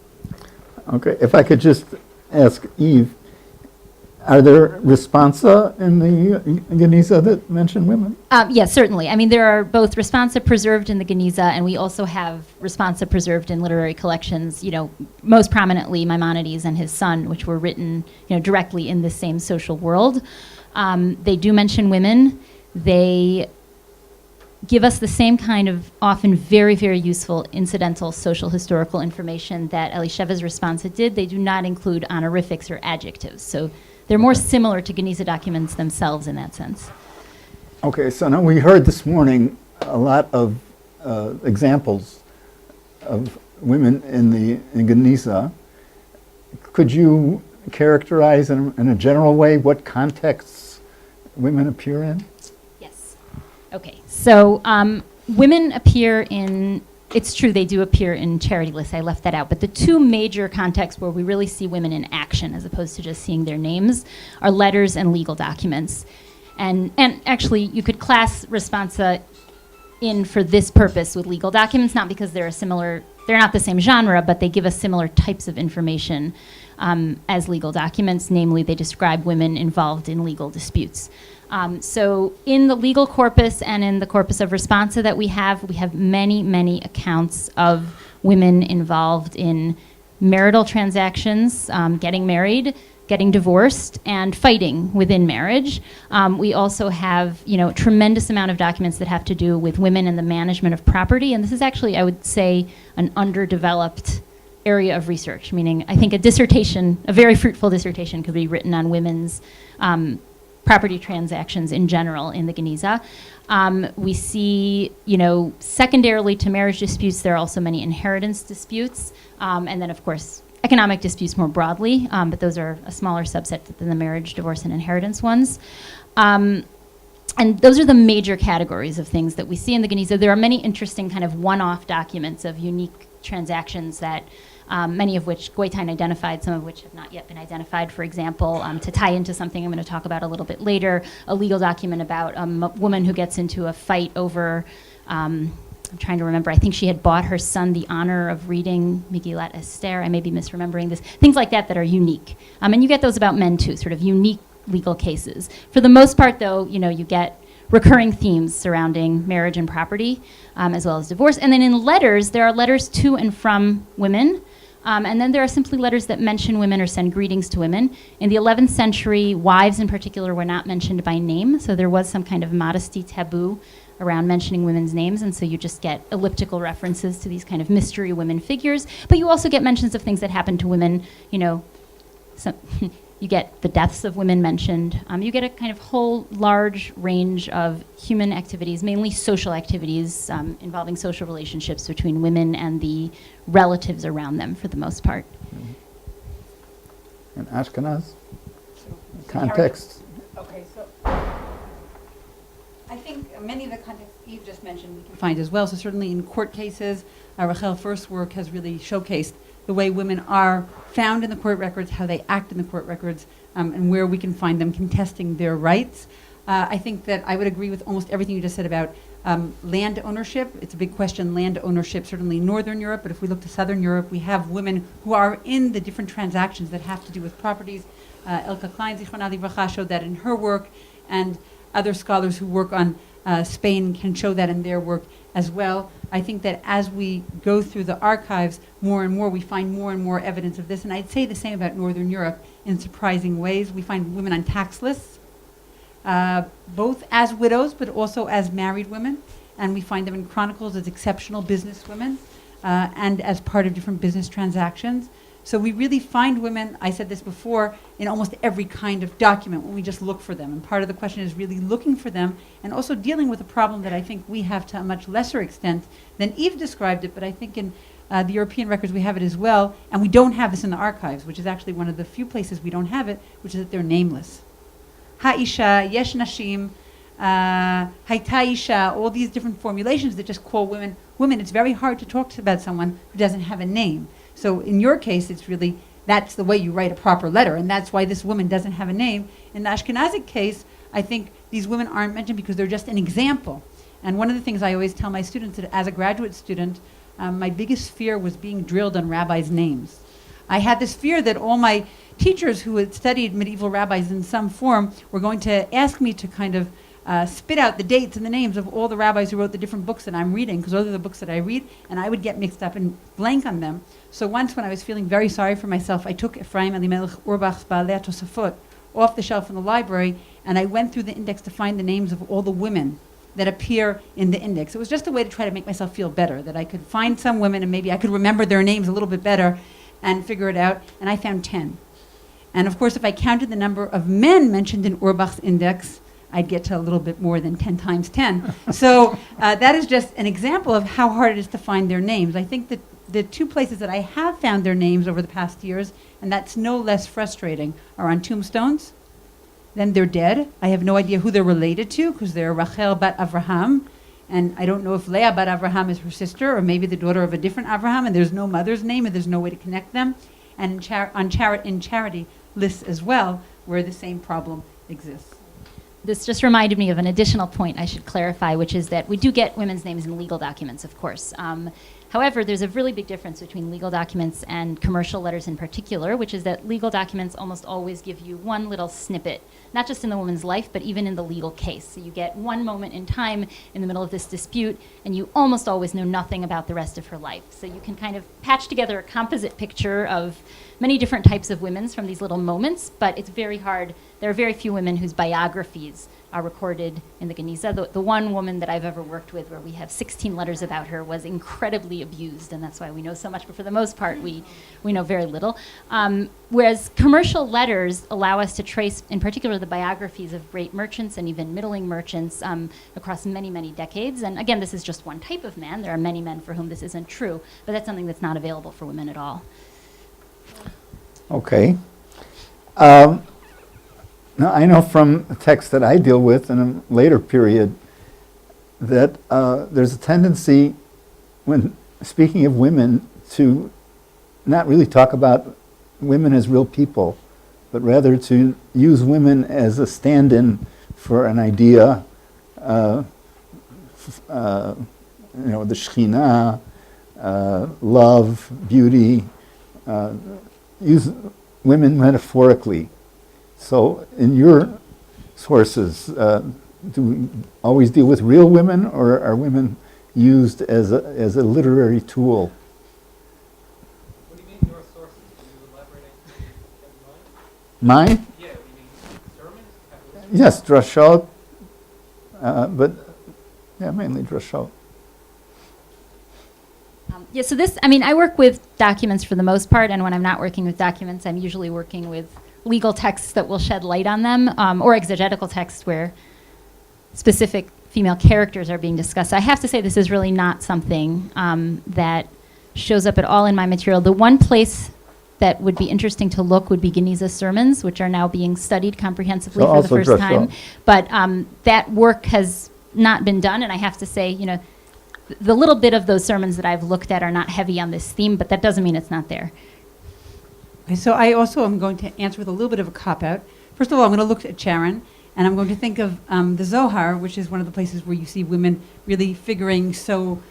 Okay, if I could just ask Eve, are there responsa in the Geniza that mention women? Yes, certainly. I mean, there are both responsa preserved in the Geniza, and we also have responsa preserved in literary collections, most prominently Maimonides and his son, which were written, directly in the same social world. They do mention women. They give us the same kind of often very, very useful incidental social historical information that Elisheva's responsa did. They do not include honorifics or adjectives. So they're more similar to Geniza documents themselves in that sense. Okay, so now we heard this morning a lot of examples of women in Geniza. Could you characterize in a general way what contexts women appear in? Yes. Okay. So women appear in, it's true they do appear in charity lists, I left that out, but the two major contexts where we really see women in action as opposed to just seeing their names are letters and legal documents. And actually you could class responsa in for this purpose with legal documents, not because they're not the same genre, but they give us similar types of information as legal documents, namely they describe women involved in legal disputes. So in the legal corpus and in the corpus of responsa that we have many, many accounts of women involved in marital transactions, getting married, getting divorced, and fighting within marriage. We also have, a tremendous amount of documents that have to do with women and the management of property, and this is actually, I would say, an underdeveloped area of research, meaning I think a very fruitful dissertation could be written on women's property transactions in general in the Geniza. We see, secondarily to marriage disputes, there are also many inheritance disputes, and then of course, economic disputes more broadly, but those are a smaller subset than the marriage, divorce, and inheritance ones. And those are the major categories of things that we see in the Geniza. There are many interesting kind of one-off documents of unique transactions that many of which Goitein identified, some of which have not yet been identified. For example, to tie into something I'm going to talk about a little bit later, a legal document about a woman who gets into a fight over, I'm trying to remember, I think she had bought her son the honor of reading Megillat Esther. I may be misremembering this. Things like that are unique. And you get those about men too, sort of unique legal cases. For the most part, though, you get recurring themes surrounding marriage and property, as well as divorce. And then in letters, there are letters to and from women. And then there are simply letters that mention women or send greetings to women. In the 11th century, wives in particular were not mentioned by name, so there was some kind of modesty taboo around mentioning women's names, and so you just get elliptical references to these kind of mystery women figures. But you also get mentions of things that happen to women, you get the deaths of women mentioned. You get a kind of whole large range of human activities, mainly social activities involving social relationships between women and the relatives around them for the most part. And Ashkenaz context. Okay, so I think many of the contexts Eve just mentioned we can find as well. So certainly in court cases, Rachel's first work has really showcased the way women are found in the court records, how they act in the court records, and where we can find them contesting their rights. I think that I would agree with almost everything you just said about land ownership. It's a big question, land ownership, certainly in Northern Europe, but if we look to Southern Europe, we have women who are in the different transactions that have to do with properties. Elke Klein, Zichronah Livracha, showed that in her work, and other scholars who work on Spain can show that in their work as well. I think that as we go through the archives more and more, we find more and more evidence of this. And I'd say the same about Northern Europe in surprising ways. We find women on tax lists, both as widows, but also as married women. And we find them in chronicles as exceptional business women and as part of different business transactions. So we really find women, I said this before, in almost every kind of document when we just look for them. And part of the question is really looking for them and also dealing with a problem that I think we have to a much lesser extent than Eve described it, but I think in the European records we have it as well. And we don't have this in the archives, which is actually one of the few places we don't have it, which is that they're nameless. Ha'isha, yesh nashim, hayta isha, all these different formulations that just call women women. It's very hard to talk about someone who doesn't have a name. So in your case, it's really, that's the way you write a proper letter, and that's why this woman doesn't have a name. In the Ashkenazic case, I think these women aren't mentioned because they're just an example. And one of the things I always tell my students that as a graduate student, my biggest fear was being drilled on rabbis' names. I had this fear that all my teachers who had studied medieval rabbis in some form were going to ask me to kind of spit out the dates and the names of all the rabbis who wrote the different books that I'm reading, because those are the books that I read, and I would get mixed up and blank on them. So once when I was feeling very sorry for myself, I took Ephraim Elimelech Urbach's Baalei Tosafot off the shelf in the library, and I went through the index to find the names of all the women that appear in the index. It was just a way to try to make myself feel better, that I could find some women and maybe I could remember their names a little bit better and figure it out, and I found 10. And of course, if I counted the number of men mentioned in Urbach's index, I'd get to a little bit more than 10 times 10. So that is just an example of how hard it is to find their names. I think that the two places that I have found their names over the past years, and that's no less frustrating, are on tombstones. Then they're dead. I have no idea who they're related to, because they're Rachel bat Avraham, and I don't know if Leah bat Avraham is her sister, or maybe the daughter of a different Avraham, and there's no mother's name, and there's no way to connect them. And in charity lists as well, where the same problem exists. This just reminded me of an additional point I should clarify, which is that we do get women's names in legal documents, of course. However, there's a really big difference between legal documents and commercial letters in particular, which is that legal documents almost always give you one little snippet, not just in the woman's life, but even in the legal case. So you get one moment in time in the middle of this dispute, and you almost always know nothing about the rest of her life. So you can kind of patch together a composite picture of many different types of women from these little moments, but it's very hard. There are very few women whose biographies are recorded in the Geniza. The one woman that I've ever worked with where we have 16 letters about her was incredibly abused, and that's why we know so much, but for the most part, we know very little. Whereas commercial letters allow us to trace, in particular, the biographies of great merchants and even middling merchants across many, many decades. And again, this is just one type of man. There are many men for whom this isn't true, but that's something that's not available for women at all. Okay. Now, I know from a text that I deal with in a later period that there's a tendency, when speaking of women, to not really talk about women as real people, but rather to use women as a stand-in for an idea, the Shekhinah, love, beauty, use women metaphorically. So in your sources, do we always deal with real women, or are women used as a literary tool? What do you mean your sources? Can you elaborate on mine? Mine? Yeah, you mean sermons? Yes, drashot, but yeah, mainly drashot. Yeah, so this, I work with documents for the most part, and when I'm not working with documents, I'm usually working with legal texts that will shed light on them, or exegetical texts where specific female characters are being discussed. I have to say this is really not something that shows up at all in my material. The one place that would be interesting to look would be Geniza's sermons, which are now being studied comprehensively for the first time. But that work has not been done, and I have to say, the little bit of those sermons that I've looked at are not heavy on this theme, but that doesn't mean it's not there. Okay, so I also am going to answer with a little bit of a cop-out. First of all, I'm going to look at Sharon, and I'm going to think of the Zohar, which is one of the places where you see women really figuring so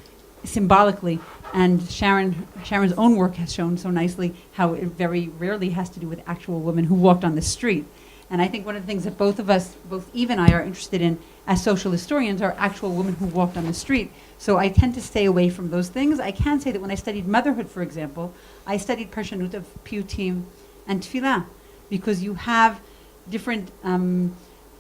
symbolically. And Sharon's own work has shown so nicely how it very rarely has to do with actual women who walked on the street. And I think one of the things that both of us, both Eve and I, are interested in as social historians are actual women who walked on the street. So I tend to stay away from those things. I can say that when I studied motherhood, for example, I studied Parshanut of Piyutim and Tefillah, because you have different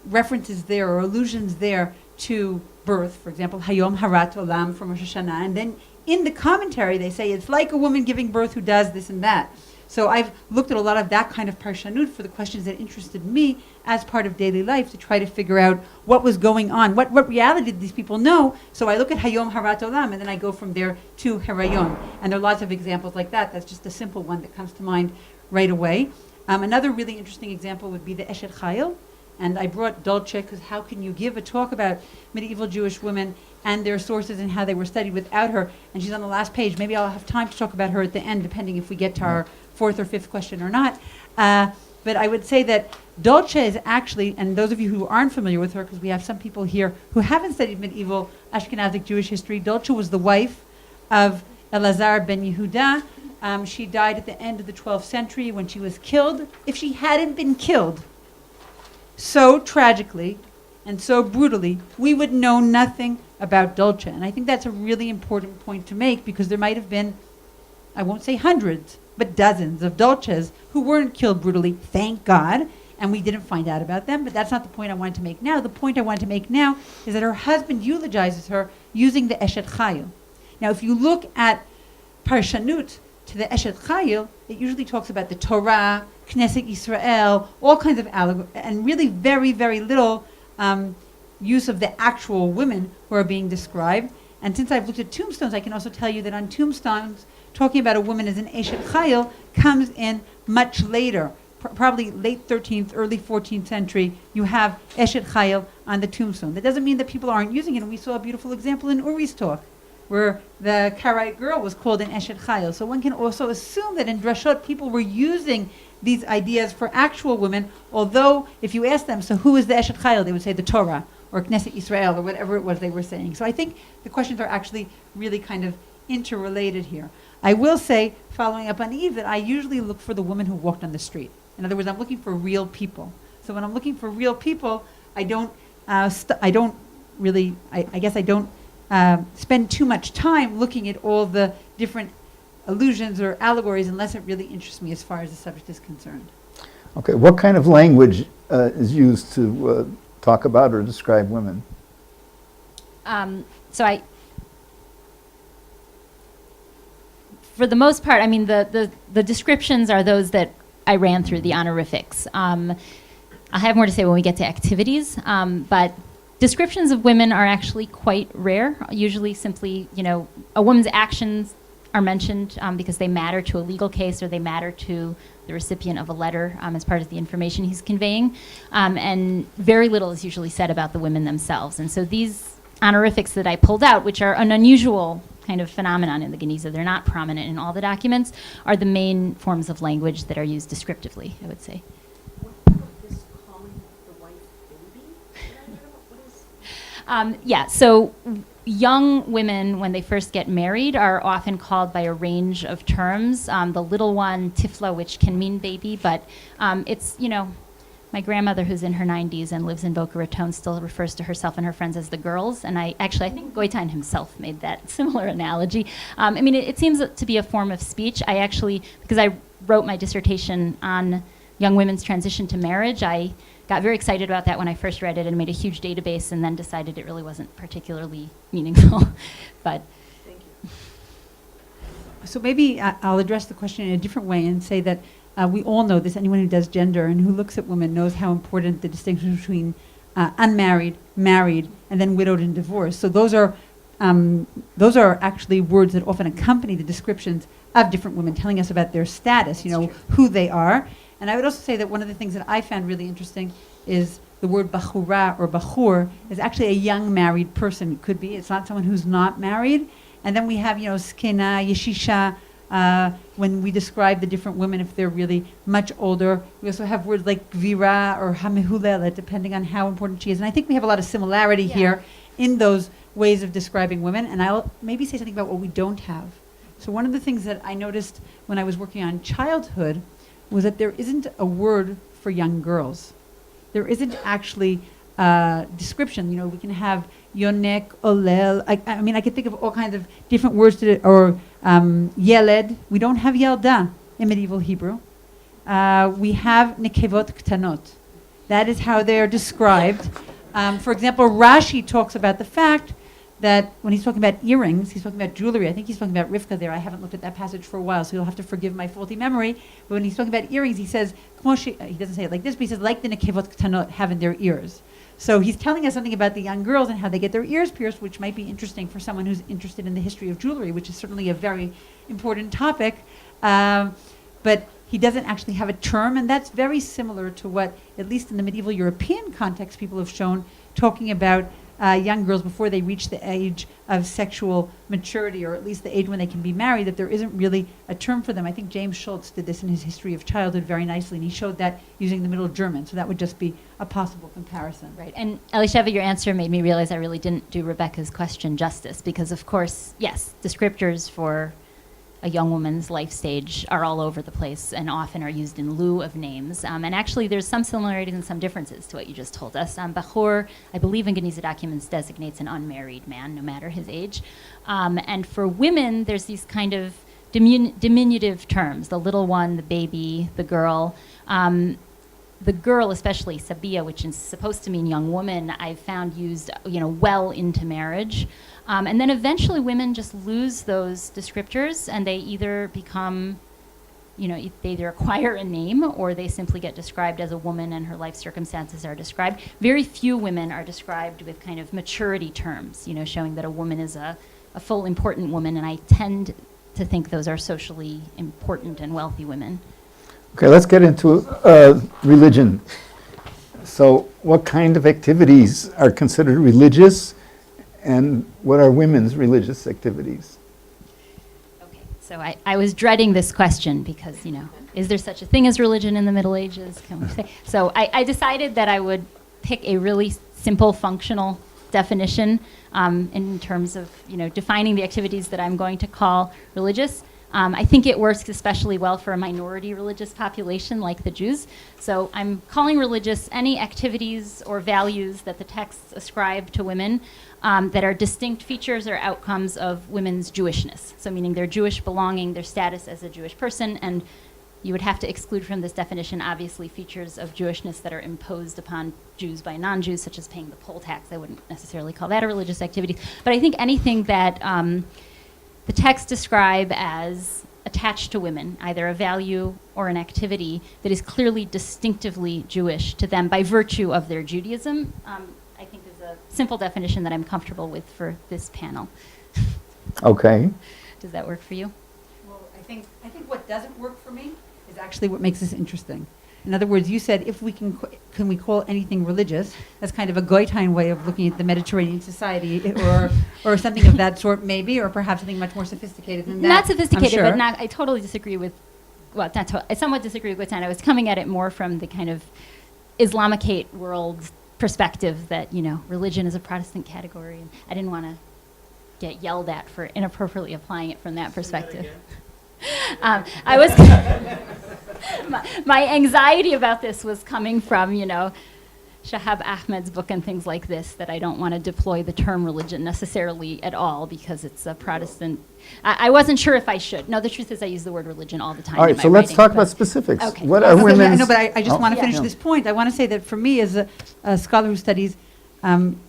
references there or allusions there to birth. For example, Hayom Harat Olam from Rosh Hashanah. And then in the commentary, they say it's like a woman giving birth who does this and that. So I've looked at a lot of that kind of parshanut for the questions that interested me as part of daily life to try to figure out what was going on, what reality did these people know. So I look at Hayom Harat Olam, and then I go from there to Harayon. And there are lots of examples like that. That's just a simple one that comes to mind right away. Another really interesting example would be the Eshet Chayil. And I brought Dolce because how can you give a talk about medieval Jewish women and their sources and how they were studied without her? And she's on the last page. Maybe I'll have time to talk about her at the end, depending if we get to our fourth or fifth question or not. But I would say that Dolce is actually, and those of you who aren't familiar with her, because we have some people here who haven't studied medieval Ashkenazic Jewish history, Dolce was the wife of Elazar ben Yehuda. She died at the end of the 12th century when she was killed. If she hadn't been killed so tragically and so brutally, we would know nothing about Dolce. And I think that's a really important point to make, because there might have been, I won't say hundreds, but dozens of Dolces who weren't killed brutally, thank God, and we didn't find out about them. But that's not the point I wanted to make now. The point I wanted to make now is that her husband eulogizes her using the Eshet Chayil. Now, if you look at Parshanut to the Eshet Chayil, it usually talks about the Torah, Knesset Yisrael, all kinds of allegory, and really very, very little use of the actual women who are being described. And since I've looked at tombstones, I can also tell you that on tombstones, talking about a woman as an Eshet Chayil comes in much later, probably late 13th, early 14th century. You have Eshet Chayil on the tombstone. That doesn't mean that people aren't using it. And we saw a beautiful example in Uri's talk, where the Karaite girl was called an Eshet Chayil. So one can also assume that in Drashot, people were using these ideas for actual women, although if you ask them, so who is the Eshet Chayil, they would say the Torah, or Knesset Yisrael, or whatever it was they were saying. So I think the questions are actually really kind of interrelated here. I will say, following up on Eve, that I usually look for the woman who walked on the street. In other words, I'm looking for real people. So when I'm looking for real people, I don't spend too much time looking at all the different allusions or allegories unless it really interests me as far as the subject is concerned. Okay, what kind of language is used to talk about or describe women? For the most part, I mean, the descriptions are those that I ran through, the honorifics. I'll have more to say when we get to activities, but descriptions of women are actually quite rare. Usually simply, a woman's actions are mentioned because they matter to a legal case or they matter to the recipient of a letter as part of the information he's conveying. And very little is usually said about the women themselves. And so these honorifics that I pulled out, which are an unusual kind of phenomenon in the Geniza, they're not prominent in all the documents, are the main forms of language that are used descriptively, I would say. So young women, when they first get married, are often called by a range of terms. The little one, tifla, which can mean baby, but it's, my grandmother, who's in her 90s and lives in Boca Raton, still refers to herself and her friends as the girls. And I think Goitain himself made that similar analogy. It seems to be a form of speech. I actually, because I wrote my dissertation on young women's transition to marriage, I got very excited about that when I first read it and made a huge database and then decided it really wasn't particularly meaningful. But thank you. So maybe I'll address the question in a different way and say that we all know this. Anyone who does gender and who looks at women knows how important the distinction between unmarried, married, and then widowed and divorced. So those are actually words that often accompany the descriptions of different women, telling us about their status, who they are. And I would also say that one of the things that I found really interesting is the word bachura or bachur is actually a young married person. It could be. It's not someone who's not married. And then we have, skena, yeshisha, when we describe the different women if they're really much older. We also have words like gvira or hamehulela, depending on how important she is. And I think we have a lot of similarity here in those ways of describing women. And I'll maybe say something about what we don't have. So one of the things that I noticed when I was working on childhood was that there isn't a word for young girls. There isn't actually a description. We can have yonek, olel. I could think of all kinds of different words to it, or yeled. We don't have yelda in medieval Hebrew. We have nekevot ktanot. That is how they are described. For example, Rashi talks about the fact that when he's talking about earrings, he's talking about jewelry. I think he's talking about Rivka there. I haven't looked at that passage for a while, so you'll have to forgive my faulty memory. But when he's talking about earrings, he says, he doesn't say it like this, but he says, like the nekevot ktanot have in their ears. So he's telling us something about the young girls and how they get their ears pierced, which might be interesting for someone who's interested in the history of jewelry, which is certainly a very important topic. But he doesn't actually have a term, and that's very similar to what, at least in the medieval European context, people have shown, talking about young girls before they reach the age of sexual maturity, or at least the age when they can be married, that there isn't really a term for them. I think James Schultz did this in his History of Childhood very nicely, and he showed that using the Middle German, so that would just be a possible comparison. Right, and Elisheva, your answer made me realize I really didn't do Rebecca's question justice, because of course, yes, descriptors for a young woman's life stage are all over the place and often are used in lieu of names. And actually, there's some similarities and some differences to what you just told us. Bachur, I believe in Geniza documents, designates an unmarried man, no matter his age. And for women, there's these kind of diminutive terms, the little one, the baby, the girl. The girl, especially Sabia, which is supposed to mean young woman, I've found used, well into marriage. And then eventually women just lose those descriptors and they either become, they either acquire a name or they simply get described as a woman and her life circumstances are described. Very few women are described with kind of maturity terms, showing that a woman is a full important woman, and I tend to think those are socially important and wealthy women. Okay, let's get into religion. So what kind of activities are considered religious, and what are women's religious activities? Okay, so I was dreading this question because, is there such a thing as religion in the Middle Ages? Can we say? So I decided that I would pick a really simple, functional definition in terms of defining the activities that I'm going to call religious. I think it works especially well for a minority religious population like the Jews. So I'm calling religious any activities or values that the texts ascribe to women that are distinct features or outcomes of women's Jewishness. So meaning their Jewish belonging, their status as a Jewish person, and you would have to exclude from this definition, obviously, features of Jewishness that are imposed upon Jews by non-Jews, such as paying the poll tax. I wouldn't necessarily call that a religious activity. But I think anything that the texts describe as attached to women, either a value or an activity that is clearly distinctively Jewish to them by virtue of their Judaism, I think is a simple definition that I'm comfortable with for this panel. Okay. Does that work for you? Well, I think what doesn't work for me is actually what makes this interesting. In other words, you said if we can we call anything religious? That's kind of a Goethein way of looking at the Mediterranean society, or something of that sort, maybe, or perhaps something much more sophisticated than that. Not sophisticated, I'm sure. but not. I totally disagree with. Well, I somewhat disagree with Goethein. I was coming at it more from the kind of Islamicate world perspective that religion is a Protestant category, and I didn't want to get yelled at for inappropriately applying it from that perspective. I was my anxiety about this was coming from Shahab Ahmed's book and things like this, that I don't want to deploy the term religion necessarily at all because it's a Protestant. I wasn't sure if I should. No, the truth is I use the word religion all the time. All right, in my so let's writing, talk but- about specifics. Okay. What are So, women's... no, but I just want to finish yeah. this point. I want to say that for me, as a scholar who studies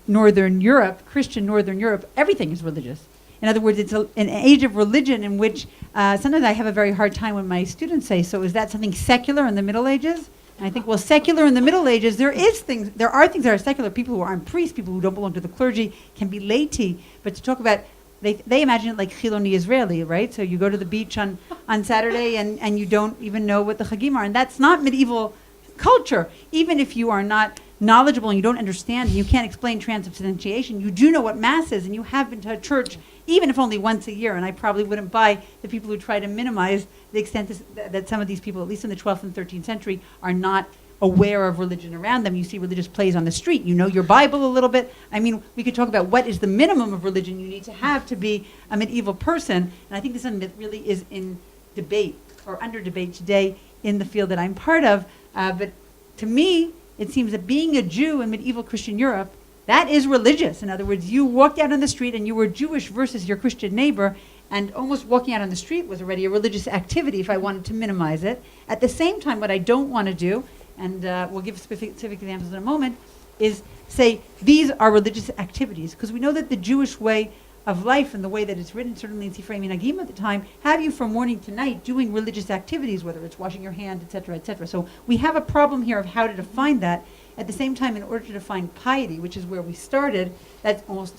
Northern Europe, Christian Northern Europe, everything is religious. In other words, it's an age of religion in which sometimes I have a very hard time when my students say, so is that something secular in the Middle Ages? And I think, well, secular in the Middle Ages, there are things that are secular. People who aren't priests, people who don't belong to the clergy, can be laity. But to talk about, they imagine it like Chiloni Israeli, right? So you go to the beach on Saturday and you don't even know what the Chagim are. And that's not medieval culture. Even if you are not knowledgeable and you don't understand and you can't explain transubstantiation, you do know what Mass is and you have been to a church, even if only once a year. And I probably wouldn't buy the people who try to minimize the extent that some of these people, at least in the 12th and 13th century, are not aware of religion around them. You see religious plays on the street. You know your Bible a little bit. I mean, we could talk about what is the minimum of religion you need to have to be a medieval person. And I think this is something that really is in debate or under debate today in the field that I'm part of. But to me, it seems that being a Jew in medieval Christian Europe, that is religious. In other words, you walked out on the street and you were Jewish versus your Christian neighbor, and almost walking out on the street was already a religious activity if I wanted to minimize it. At the same time, what I don't want to do, and we'll give specific examples in a moment, is say these are religious activities, because we know that the Jewish way of life and the way that it's written, certainly in Sifrei Minhagim at the time, have you from morning to night doing religious activities, whether it's washing your hand, etc., etc. So we have a problem here of how to define that. At the same time, in order to define piety, which is where we started, that's almost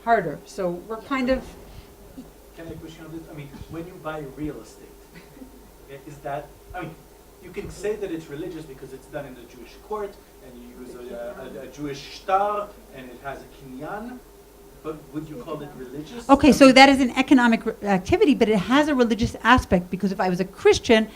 harder. So we're kind of... Can I push you on this? I mean, when you buy real estate, okay, is that, I mean, you can say that it's religious because it's done in the Jewish court, and you use a Jewish shtar, and it has a kinyan, but would you call it religious? Okay, so that is an economic activity, but it has a religious aspect, because if I was a Christian,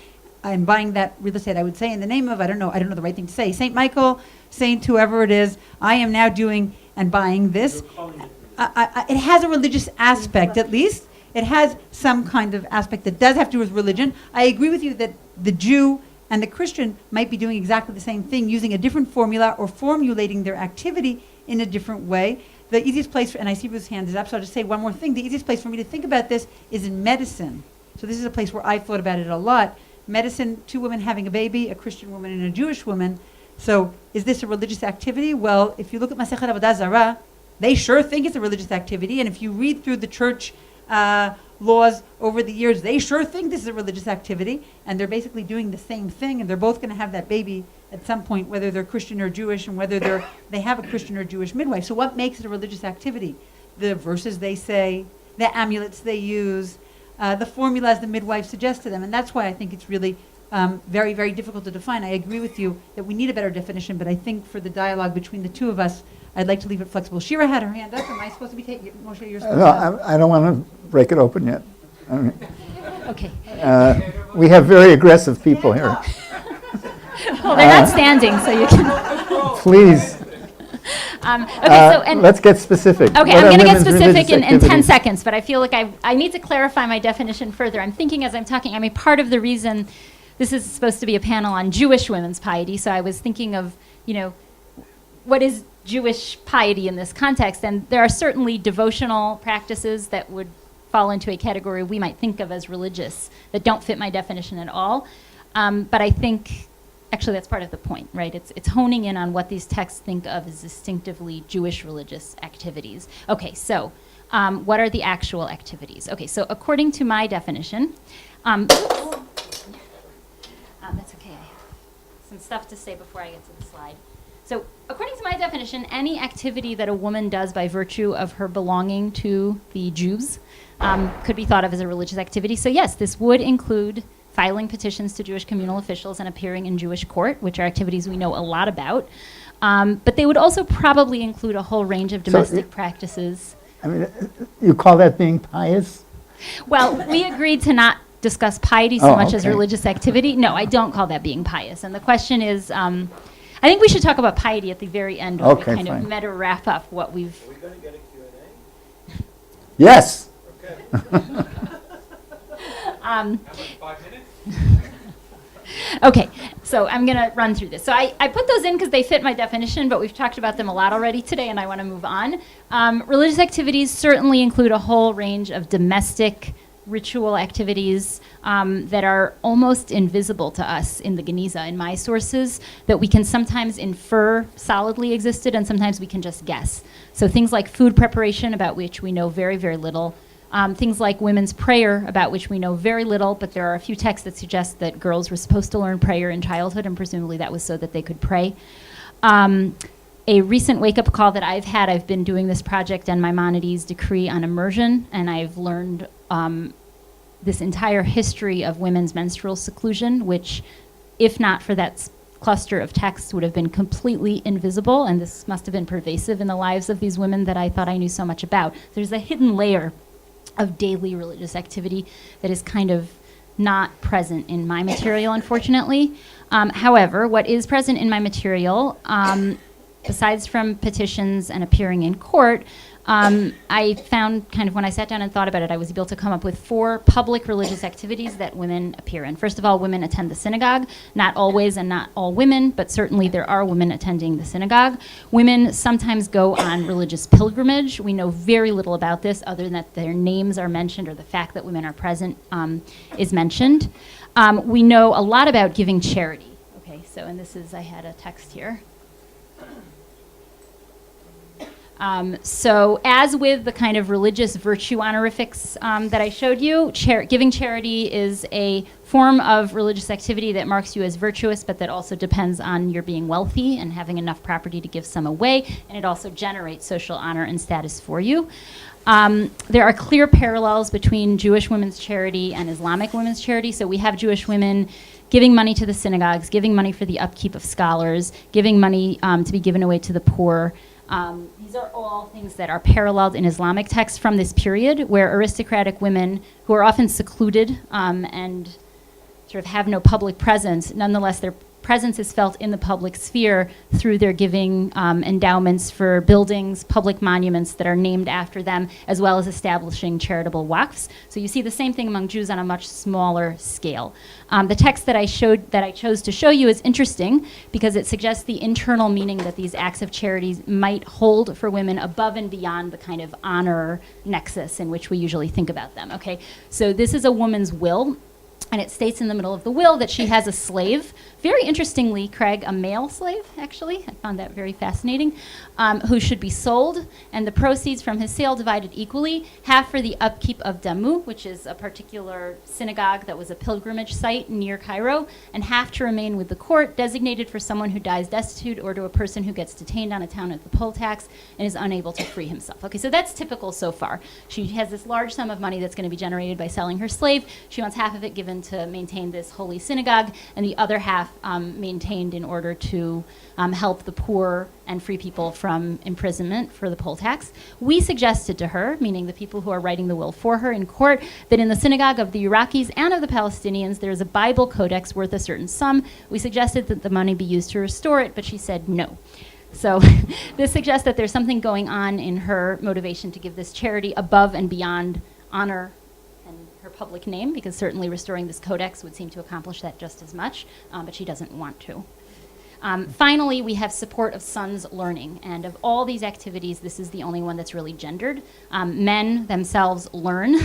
I'm buying that real estate, I would say in the name of, I don't know the right thing to say, Saint Michael, Saint whoever it is, I am now doing and buying this. You're calling it religious. It has a religious aspect, at least. It has some kind of aspect that does have to do with religion. I agree with you that the Jew and the Christian might be doing exactly the same thing, using a different formula or formulating their activity in a different way. The easiest place, and I see Ruth's hand is up, so I'll just say one more thing. The easiest place for me to think about this is in medicine. So this is a place where I've thought about it a lot. Medicine, two women having a baby, a Christian woman and a Jewish woman. So is this a religious activity? Well, if you look at Masechet Avodah Zarah, they sure think it's a religious activity. And if you read through the church laws over the years, they sure think this is a religious activity. And they're basically doing the same thing. And they're both going to have that baby at some point, whether they're Christian or Jewish, and whether they have a Christian or Jewish midwife. So what makes it a religious activity? The verses they say, the amulets they use, the formulas the midwife suggests to them. And that's why I think it's really very, very difficult to define. I agree with you that we need a better definition, but I think for the dialogue between the two of us, I'd like to leave it flexible. Shira had her hand up. Am I supposed to be taking Moshe, you're supposed No, I don't want to break it open yet. I mean, Okay. we have very aggressive people here. Well, they're not standing, so you can. Please. Let's get specific. Okay, What I'm are going to get women's specific religious in 10 activities? seconds, but I feel like I need to clarify my definition further. I'm thinking as I'm talking, I mean, part of the reason this is supposed to be a panel on Jewish women's piety, so I was thinking of, what is Jewish piety in this context? And there are certainly devotional practices that would fall into a category we might think of as religious that don't fit my definition at all. But I think, actually, that's part of the point, right? It's honing in on what these texts think of as distinctively Jewish religious activities. Okay, so what are the actual activities? Okay, so according to my definition, that's okay. I have some stuff to say before I get to the slide. So according to my definition, any activity that a woman does by virtue of her belonging to the Jews could be thought of as a religious activity. So yes, this would include filing petitions to Jewish communal officials and appearing in Jewish court, which are activities we know a lot about. But they would also probably include a whole range of domestic practices. I mean, you call that being pious? Well, we agreed to not discuss piety so much as okay. religious activity. No, I don't call that being pious. And the question is, I think we should talk about piety at the very end when we kind of meta wrap up what we've... Are we going to get a Q&A? Yes. Okay. How much, 5 minutes? Okay, so I'm going to run through this. So I put those in because they fit my definition, but we've talked about them a lot already today, and I want to move on. Religious activities certainly include a whole range of domestic ritual activities that are almost invisible to us in the Geniza, in my sources, that we can sometimes infer solidly existed, and sometimes we can just guess. So things like food preparation, about which we know very, very little. Things like women's prayer, about which we know very little, but there are a few texts that suggest that girls were supposed to learn prayer in childhood, and presumably that was so that they could pray. A recent wake-up call that I've had, I've been doing this project on Maimonides' decree on immersion, and I've learned this entire history of women's menstrual seclusion, which, if not for that cluster of texts, would have been completely invisible, and this must have been pervasive in the lives of these women that I thought I knew so much about. There's a hidden layer of daily religious activity that is kind of not present in my material, unfortunately. However, what is present in my material, besides from petitions and appearing in court, I found kind of when I sat down and thought about it, I was able to come up with 4 public religious activities that women appear in. First of all, women attend the synagogue. Not always and not all women, but certainly there are women attending the synagogue. Women sometimes go on religious pilgrimage. We know very little about this other than that their names are mentioned or the fact that women are present is mentioned. We know a lot about giving charity. Okay, so, and this is, I had a text here. So as with the kind of religious virtue honorifics that I showed you, giving charity is a form of religious activity that marks you as virtuous, but that also depends on your being wealthy and having enough property to give some away, and it also generates social honor and status for you. There are clear parallels between Jewish women's charity and Islamic women's charity. So we have Jewish women giving money to the synagogues, giving money for the upkeep of scholars, giving money to be given away to the poor. These are all things that are paralleled in Islamic texts from this period, where aristocratic women, who are often secluded and sort of have no public presence, nonetheless their presence is felt in the public sphere through their giving endowments for buildings, public monuments that are named after them, as well as establishing charitable waqfs. So you see the same thing among Jews on a much smaller scale. The text that I chose to show you is interesting because it suggests the internal meaning that these acts of charity might hold for women above and beyond the kind of honor nexus in which we usually think about them. Okay, so this is a woman's will. And it states in the middle of the will that she has a slave. Very interestingly, Craig, a male slave, actually. I found that very fascinating, who should be sold, and the proceeds from his sale divided equally, half for the upkeep of Damu, which is a particular synagogue that was a pilgrimage site near Cairo, and half to remain with the court, designated for someone who dies destitute or to a person who gets detained on account of the poll tax and is unable to free himself. Okay, so that's typical so far. She has this large sum of money that's going to be generated by selling her slave. She wants half of it given to maintain this holy synagogue, and the other half maintained in order to help the poor and free people from imprisonment for the poll tax. We suggested to her, meaning the people who are writing the will for her in court, that in the synagogue of the Iraqis and of the Palestinians, there is a Bible codex worth a certain sum. We suggested that the money be used to restore it, but she said no. So this suggests that there's something going on in her motivation to give this charity above and beyond honor and her public name, because certainly restoring this codex would seem to accomplish that just as much, but she doesn't want to. Finally, we have support of sons learning, and of all these activities, this is the only one that's really gendered. Men themselves learn.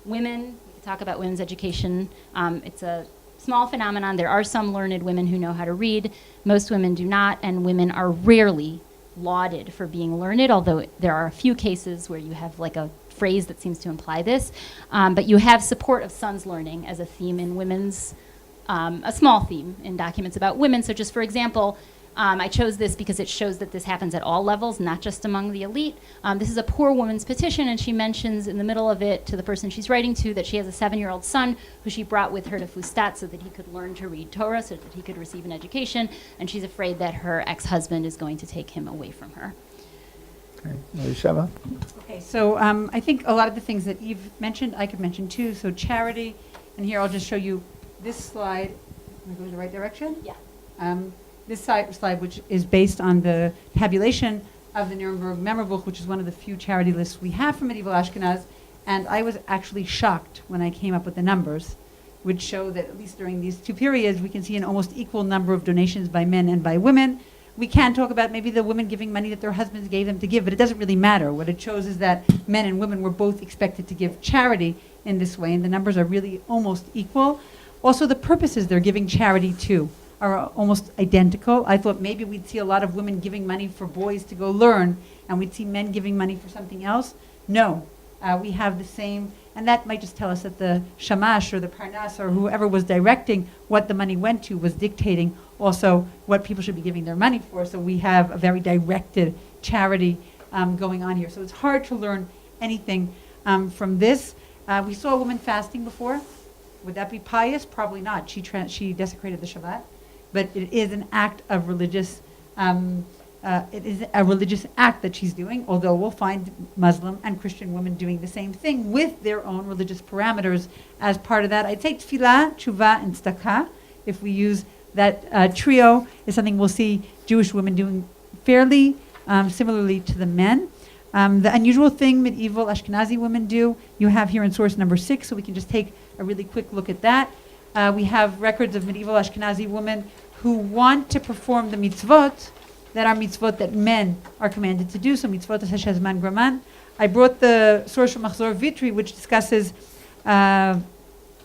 Women, we could talk about women's education. It's a small phenomenon. There are some learned women who know how to read. Most women do not, and women are rarely lauded for being learned, although there are a few cases where you have like a phrase that seems to imply this. But you have support of sons learning as a theme in women's, a small theme in documents about women. So just for example, I chose this because it shows that this happens at all levels, not just among the elite. This is a poor woman's petition, and she mentions in the middle of it to the person she's writing to that she has a 7-year-old son who she brought with her to Fustat so that he could learn to read Torah, so that he could receive an education, and she's afraid that her ex-husband is going to take him away from her. Okay. Elisheva? Okay, so I think a lot of the things that Eve mentioned, I could mention too. So charity, and here I'll just show you this slide. Am I going in the right direction? Yeah. This slide, which is based on the tabulation of the Nuremberg Memorable, which is one of the few charity lists we have for medieval Ashkenaz. And I was actually shocked when I came up with the numbers, which show that at least during these two periods, we can see an almost equal number of donations by men and by women. We can talk about maybe the women giving money that their husbands gave them to give, but it doesn't really matter. What it shows is that men and women were both expected to give charity in this way, and the numbers are really almost equal. Also, the purposes they're giving charity to are almost identical. I thought maybe we'd see a lot of women giving money for boys to go learn, and we'd see men giving money for something else. No, we have the same, and that might just tell us that the shamash or the parnas or whoever was directing what the money went to was dictating also what people should be giving their money for. So we have a very directed charity going on here. So it's hard to learn anything from this. We saw a woman fasting before. Would that be pious? Probably not. She desecrated the Shabbat. But it is an act of religious, it is a religious act that she's doing, although we'll find Muslim and Christian women doing the same thing with their own religious parameters as part of that. I'd say tefillah, tshuva, and tzedakah. If we use that trio, is something we'll see Jewish women doing fairly similarly to the men. The unusual thing medieval Ashkenazi women do, you have here in source number 6, so we can just take a really quick look at that. We have records of medieval Ashkenazi women who want to perform the mitzvot that are mitzvot that men are commanded to do, so mitzvot Hashazman Graman. I brought the source from Machzor Vitri, which discusses Lulav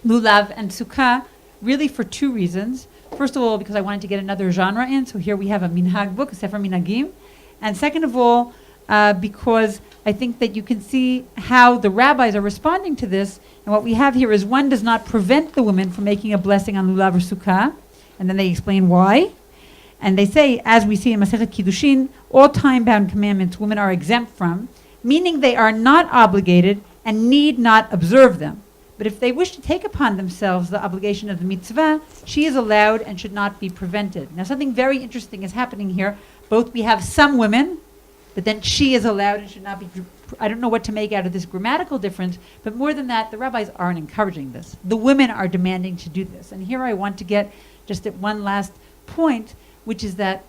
and Sukkah, really for two reasons. First of all, because I wanted to get another genre in, so here we have a minhag book, a Sefer Minhagim. And second of all, because I think that you can see how the rabbis are responding to this. And what we have here is one does not prevent the woman from making a blessing on Lulav or Sukkah. And then they explain why. And they say, as we see in Masechet Kiddushin, all time-bound commandments women are exempt from, meaning they are not obligated and need not observe them. But if they wish to take upon themselves the obligation of the mitzvah, she is allowed and should not be prevented. Now, something very interesting is happening here. Both we have some women, but then she is allowed and should not be. I don't know what to make out of this grammatical difference, but more than that, the rabbis aren't encouraging this. The women are demanding to do this. And here I want to get just at one last point, which is that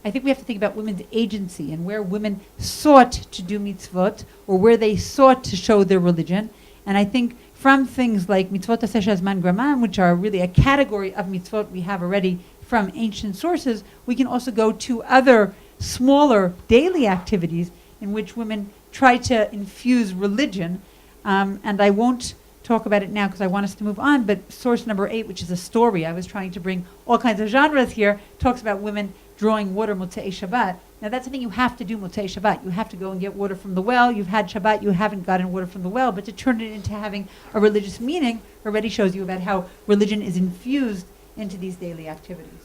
I think we have to think about women's agency and where women sought to do mitzvot or where they sought to show their religion. And I think from things like mitzvot aseh shazman graman, which are really a category of mitzvot we have already from ancient sources, we can also go to other smaller daily activities in which women try to infuse religion. And I won't talk about it now because I want us to move on, but source number 8, which is a story, I was trying to bring all kinds of genres here, talks about women drawing water Motzei Shabbat. Now that's something you have to do Motzei Shabbat. You have to go and get water from the well. You've had Shabbat, you haven't gotten water from the well, but to turn it into having a religious meaning already shows you about how religion is infused into these daily activities.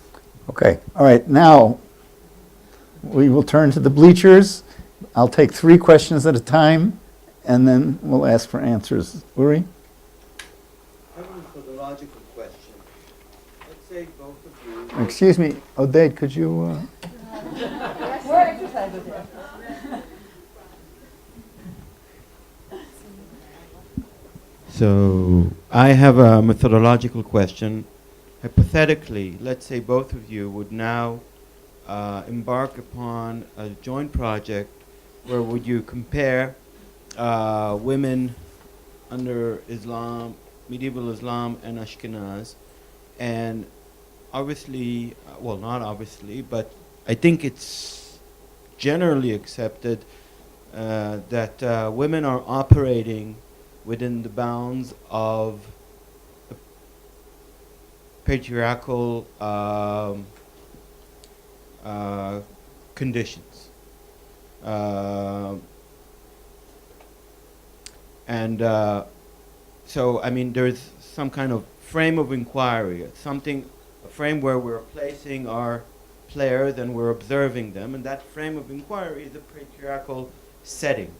Okay, all right, now we will turn to the bleachers. I'll take 3 questions at a time, and then we'll ask for answers. Uri? I have a methodological question. Let's say both of you. Excuse me, Odeid, could you... More exercise with it. So I have a methodological question. Hypothetically, let's say both of you would now embark upon a joint project where would you compare women under Islam, medieval Islam and Ashkenaz, and obviously, well, not obviously, but I think it's generally accepted that women are operating within the bounds of patriarchal conditions. So, I mean, there's some kind of frame of inquiry, a frame where we're placing our players and we're observing them, and that frame of inquiry is a patriarchal setting,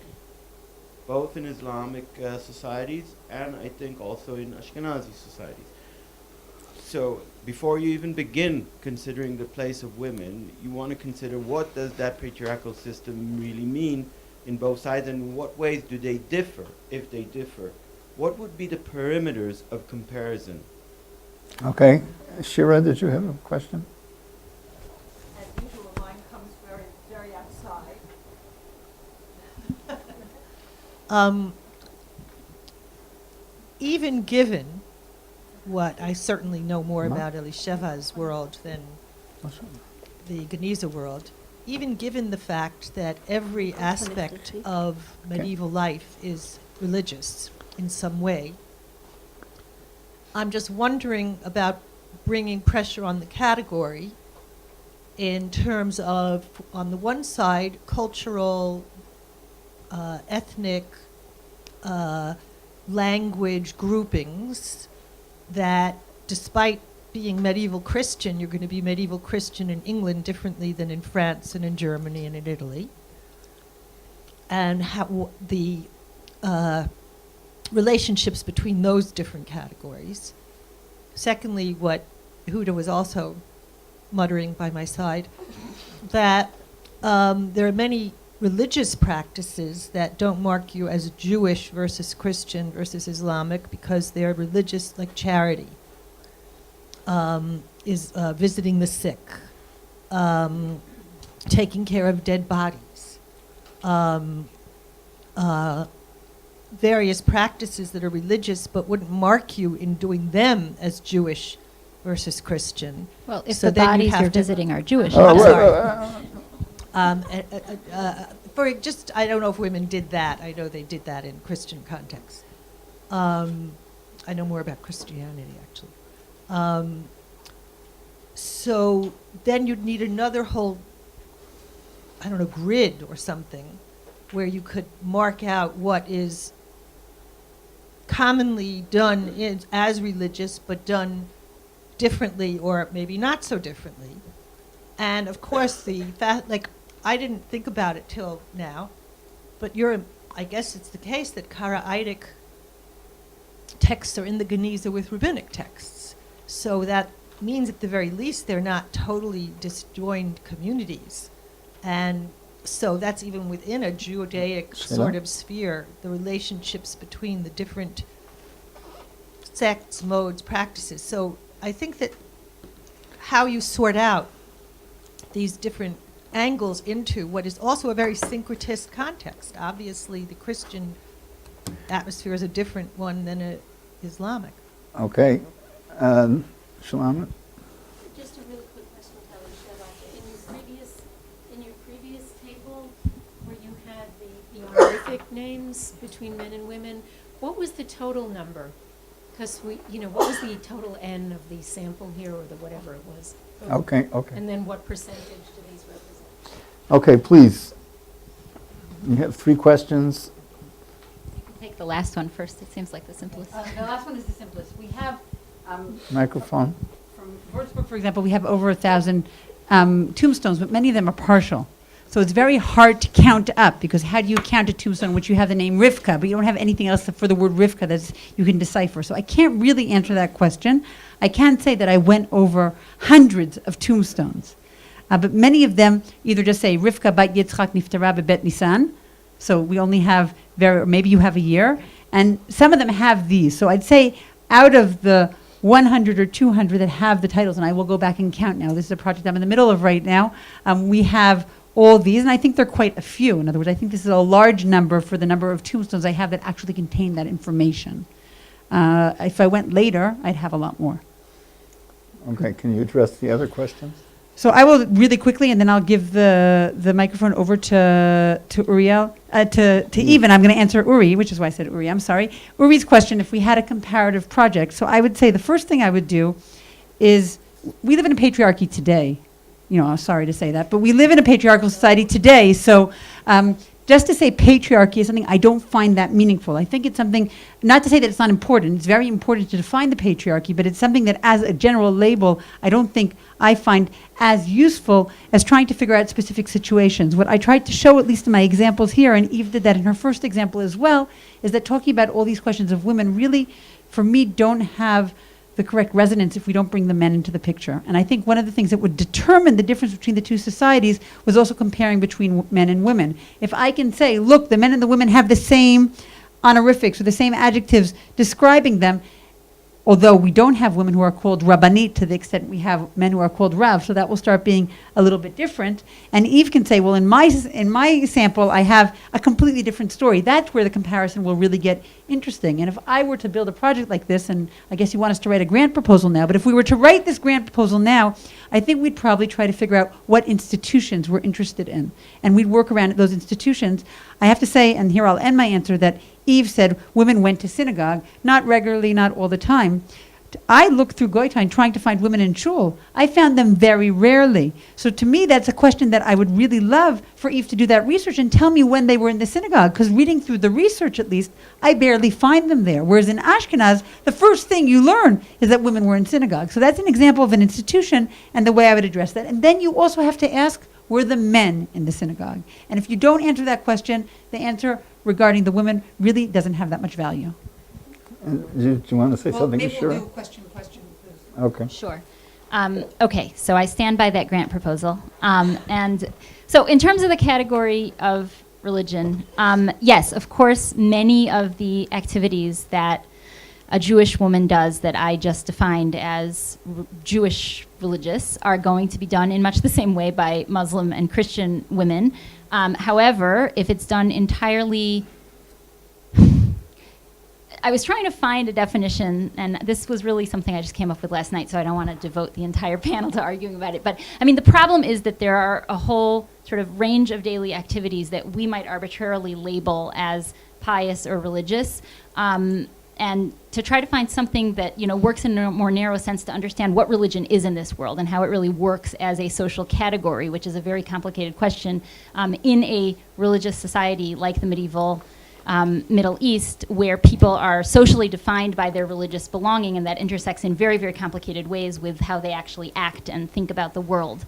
both in Islamic societies and I think also in Ashkenazi societies. So before you even begin considering the place of women, you want to consider what does that patriarchal system really mean in both sides, and in what ways do they differ, if they differ. What would be the perimeters of comparison? Okay. Shira, did you have a question? As usual, mine comes very outside. Even given what I certainly know more about Elisheva's world than the Geniza world, even given the fact that every aspect of medieval life is religious in some way, I'm just wondering about bringing pressure on the category in terms of, on the one side, cultural, ethnic, language groupings that, despite being medieval Christian, you're going to be medieval Christian in England differently than in France and in Germany and in Italy. And how the relationships between those different categories. Secondly, what Huda was also muttering by my side, that there are many religious practices that don't mark you as Jewish versus Christian versus Islamic because they're religious, like charity, is visiting the sick, taking care of dead bodies, various practices that are religious but wouldn't mark you in doing them as Jewish versus Christian. Well, if So the then you bodies have you're to- visiting are Jewish. Oh, I'm wait, sorry. For just, I don't know if women did that. I know they did that in Christian context. I know more about Christianity, actually. So then you'd need another whole, I don't know, grid or something where you could mark out what is commonly done as religious, but done differently or maybe not so differently. And of course, I didn't think about it till now, but I guess it's the case that Karaaitic texts are in the Geniza with rabbinic texts. So that means at the very least they're not totally disjoined communities. And so that's even within a Judaic sort of sphere, the relationships between the different sects, modes, practices. So I think that how you sort out these different angles into what is also a very syncretist context. Obviously, the Christian atmosphere is a different one than a Islamic. Okay. Shalom. Just a really quick question, Elisheva. In your previous table, where you had the honorific names between men and women, what was the total number? Because what was the total N of the sample here, or the whatever it was? Okay. And then what percentage do these represent? Okay, please. You have 3 questions. You can take the last one first. It seems like the simplest. The last one is the simplest. We have, Microphone. from Würzburg, for example, we have over 1,000 tombstones, but many of them are partial. So it's very hard to count up, because how do you count a tombstone in which you have the name Rivka, but you don't have anything else for the word Rivka that you can decipher? So I can't really answer that question. I can say that I went over hundreds of tombstones. But many of them either just say Rivka bat Yitzchak niftara bebet Nisan. So we only have or maybe you have a year. And some of them have these. So I'd say out of the 100 or 200 that have the titles, and I will go back and count now. This is a project I'm in the middle of right now. We have all these, and I think they're quite a few. In other words, I think this is a large number for the number of tombstones I have that actually contain that information. If I went later, I'd have a lot more. Okay, can you address the other questions? So I will really quickly, and then I'll give the microphone over to Uriel, to Eve, and I'm going to answer Uri, which is why I said Uri, I'm sorry. Uri's question, if we had a comparative project. So I would say the first thing I would do is, we live in a patriarchy today. You know, I'm sorry to say that, but we live in a patriarchal society today, so just to say patriarchy is something I don't find that meaningful. I think it's something, not to say that it's not important, it's very important to define the patriarchy, but it's something that as a general label, I don't think I find as useful as trying to figure out specific situations. What I tried to show, at least in my examples here, and Eve did that in her first example as well, is that talking about all these questions of women really, for me, don't have the correct resonance if we don't bring the men into the picture. And I think one of the things that would determine the difference between the two societies was also comparing between men and women. If I can say, look, the men and the women have the same honorifics or the same adjectives describing them, although we don't have women who are called Rabbanit to the extent we have men who are called Rav, so that will start being a little bit different. And Eve can say, well, in my sample, I have a completely different story. That's where the comparison will really get interesting. And if I were to build a project like this, and I guess you want us to write a grant proposal now, but if we were to write this grant proposal now, I think we'd probably try to figure out what institutions we're interested in. And we'd work around those institutions. I have to say, and here I'll end my answer, that Eve said women went to synagogue, not regularly, not all the time. I looked through Goitein trying to find women in shul. I found them very rarely. So to me, that's a question that I would really love for Eve to do that research and tell me when they were in the synagogue, because reading through the research, at least, I barely find them there. Whereas in Ashkenaz, the first thing you learn is that women were in synagogue. So that's an example of an institution and the way I would address that. And then you also have to ask, were the men in the synagogue? And if you don't answer that question, the answer regarding the women really doesn't have that much value. Do you want to say something? Maybe Sure. we'll do question. Okay. Sure. Okay, so I stand by that grant proposal. And so in terms of the category of religion, yes, of course, many of the activities that a Jewish woman does that I just defined as Jewish religious are going to be done in much the same way by Muslim and Christian women. However, if it's done entirely, I was trying to find a definition, and this was really something I just came up with last night, so I don't want to devote the entire panel to arguing about it. But I mean, the problem is that there are a whole sort of range of daily activities that we might arbitrarily label as pious or religious. And to try to find something that, you know, works in a more narrow sense to understand what religion is in this world and how it really works as a social category, which is a very complicated question in a religious society like the medieval Middle East, where people are socially defined by their religious belonging, and that intersects in very, very complicated ways with how they actually act and think about the world.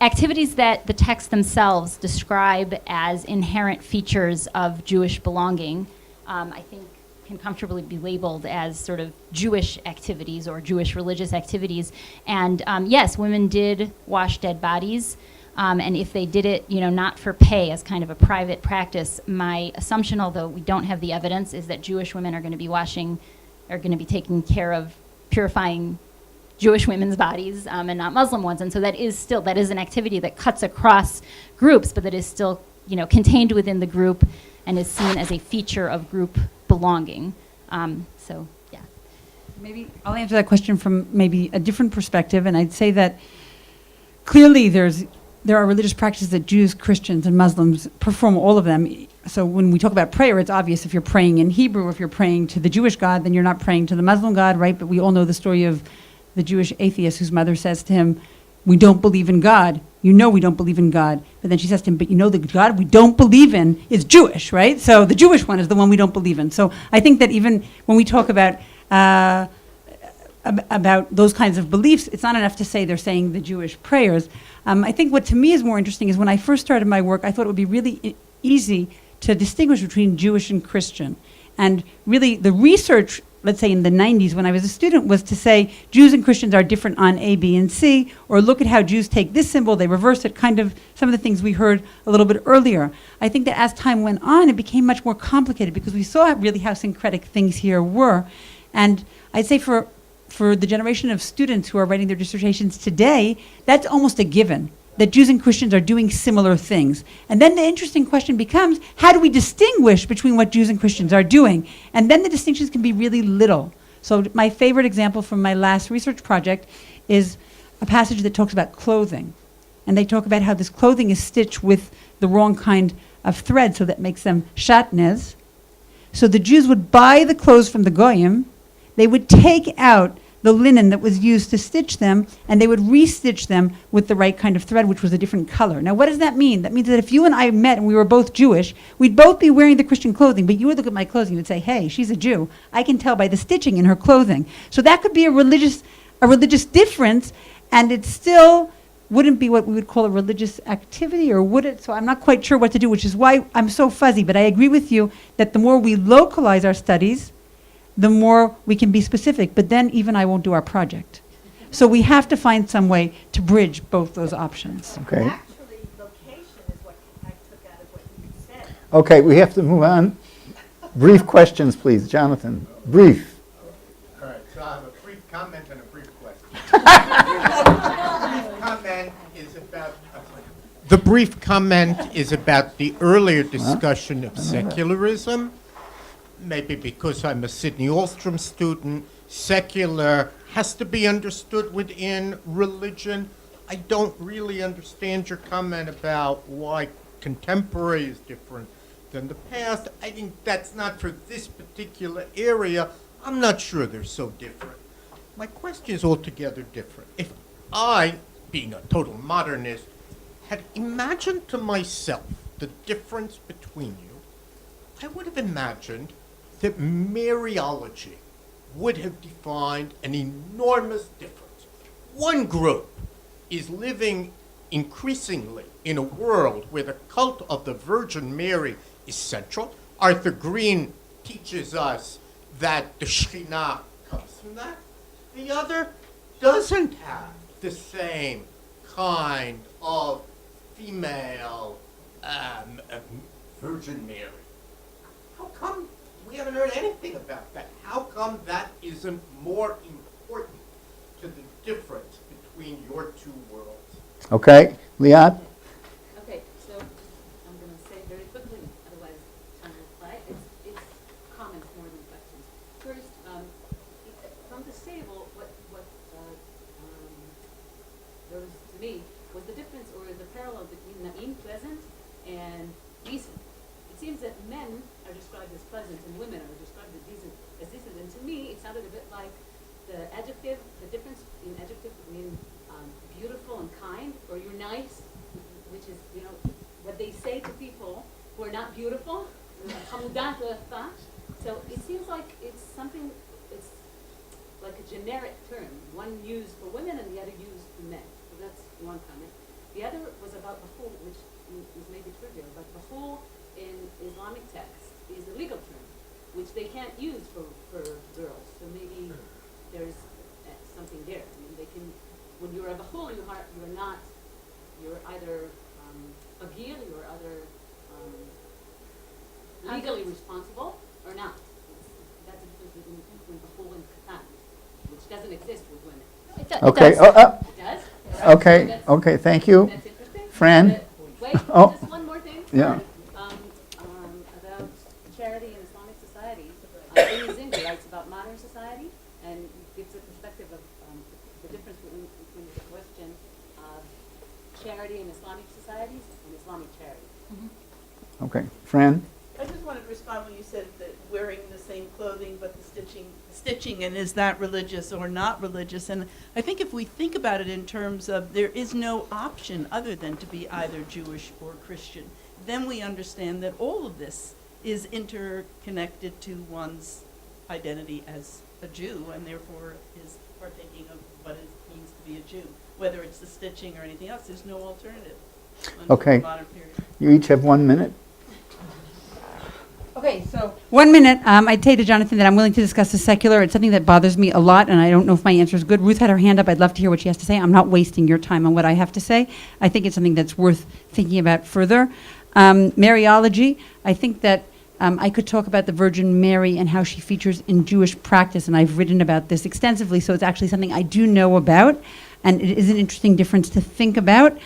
Activities that the texts themselves describe as inherent features of Jewish belonging, I think can comfortably be labeled as sort of Jewish activities or Jewish religious activities. And yes, women did wash dead bodies. And if they did it, you know, not for pay as kind of a private practice, my assumption, although we don't have the evidence, is that Jewish women are going to be taking care of purifying Jewish women's bodies and not Muslim ones. And so that is an activity that cuts across groups, but that is still, you know, contained within the group and is seen as a feature of group belonging. So, yeah. Maybe I'll answer that question from maybe a different perspective, and I'd say that clearly there are religious practices that Jews, Christians, and Muslims perform, all of them. So when we talk about prayer, it's obvious if you're praying in Hebrew, if you're praying to the Jewish God, then you're not praying to the Muslim God, right? But we all know the story of the Jewish atheist whose mother says to him, "We don't believe in God. You know we don't believe in God." But then she says to him, "But you know the God we don't believe in is Jewish, right? So the Jewish one is the one we don't believe in." So I think that even when we talk about those kinds of beliefs, it's not enough to say they're saying the Jewish prayers. I think what to me is more interesting is when I first started my work, I thought it would be really easy to distinguish between Jewish and Christian. And really the research, let's say in the 90s when I was a student, was to say Jews and Christians are different on A, B, and C, or look at how Jews take this symbol, they reverse it, kind of some of the things we heard a little bit earlier. I think that as time went on, it became much more complicated because we saw really how syncretic things here were. And I'd say for the generation of students who are writing their dissertations today, that's almost a given, that Jews and Christians are doing similar things. And then the interesting question becomes, how do we distinguish between what Jews and Christians are doing? And then the distinctions can be really little. So my favorite example from my last research project is a passage that talks about clothing. And they talk about how this clothing is stitched with the wrong kind of thread, so that makes them shatnez. So the Jews would buy the clothes from the goyim, they would take out the linen that was used to stitch them, and they would restitch them with the right kind of thread, which was a different color. Now, what does that mean? That means that if you and I met and we were both Jewish, we'd both be wearing the Christian clothing, but you would look at my clothing and you would say, hey, she's a Jew. I can tell by the stitching in her clothing. So that could be a religious difference, and it still wouldn't be what we would call a religious activity, or would it? So I'm not quite sure what to do, which is why I'm so fuzzy. But I agree with you that the more we localize our studies, the more we can be specific. But then even I won't do our project. So we have to find some way to bridge both those options. Okay. Actually, location is what I took out of what you said. Okay, we have to move on. Brief questions, please. Jonathan, brief. All right, so I have a brief comment and a brief question. The brief comment is about the earlier discussion of secularism. Maybe because I'm a Sidney Alstrom student, secular has to be understood within religion. I don't really understand your comment about why contemporary is different than the past. I think that's not for this particular area. I'm not sure they're so different. My question is altogether different. If I, being a total modernist, had imagined to myself the difference between you, I would have imagined that Mariology would have defined an enormous difference. One group is living increasingly in a world where the cult of the Virgin Mary is central. Arthur Green teaches us that the Shekhinah comes from that. The other doesn't have the same kind of female Virgin Mary. How come we haven't heard anything about that? How come that isn't more important to the difference between your two worlds? Okay, Liat? Okay, so I'm going to say very quickly, otherwise time will fly. It's comments more than questions. First, from the stable, what there was to me was the difference or the parallel between na'im, pleasant, and decent. It seems that men are described as pleasant and women are described as decent. And to me, it sounded a bit like the adjective, the difference in adjective between beautiful and kind, or you're nice, which is, what they say to people who are not beautiful. So it seems like it's like a generic term, one used for women and the other used for men. So that's one comment. The other was about bahul, which is maybe trivial, but bahul in Islamic text is a legal term, which they can't use for girls. So maybe there's something there. I mean, they can, when you're a bahul, you're either bagir, you're either legally responsible or not. That's the difference between bahul and katan, which doesn't exist with women. Okay. It does? Okay. Okay. Thank you, That's interesting. Fran. Wait, Oh. just one more thing. Yeah. About charity in Islamic society. Amy Zinger writes about modern society and gives a perspective of the difference between the question of charity in Islamic societies and Islamic charity. Okay, Fran. I just wanted to respond when you said that wearing the same clothing but the stitching, and is that religious or not religious? And I think if we think about it in terms of there is no option other than to be either Jewish or Christian, then we understand that all of this is interconnected to one's identity as a Jew, and therefore is partaking of what it means to be a Jew. Whether it's the stitching or anything else, there's no alternative. Okay. The modern period. You each have 1 minute. Okay, so 1 minute. I'd say to Jonathan that I'm willing to discuss the secular. It's something that bothers me a lot, and I don't know if my answer is good. Ruth had her hand up. I'd love to hear what she has to say. I'm not wasting your time on what I have to say. I think it's something that's worth thinking about further. Mariology, I think that I could talk about the Virgin Mary and how she features in Jewish practice, and I've written about this extensively, so it's actually something I do know about, and it is an interesting difference to think about.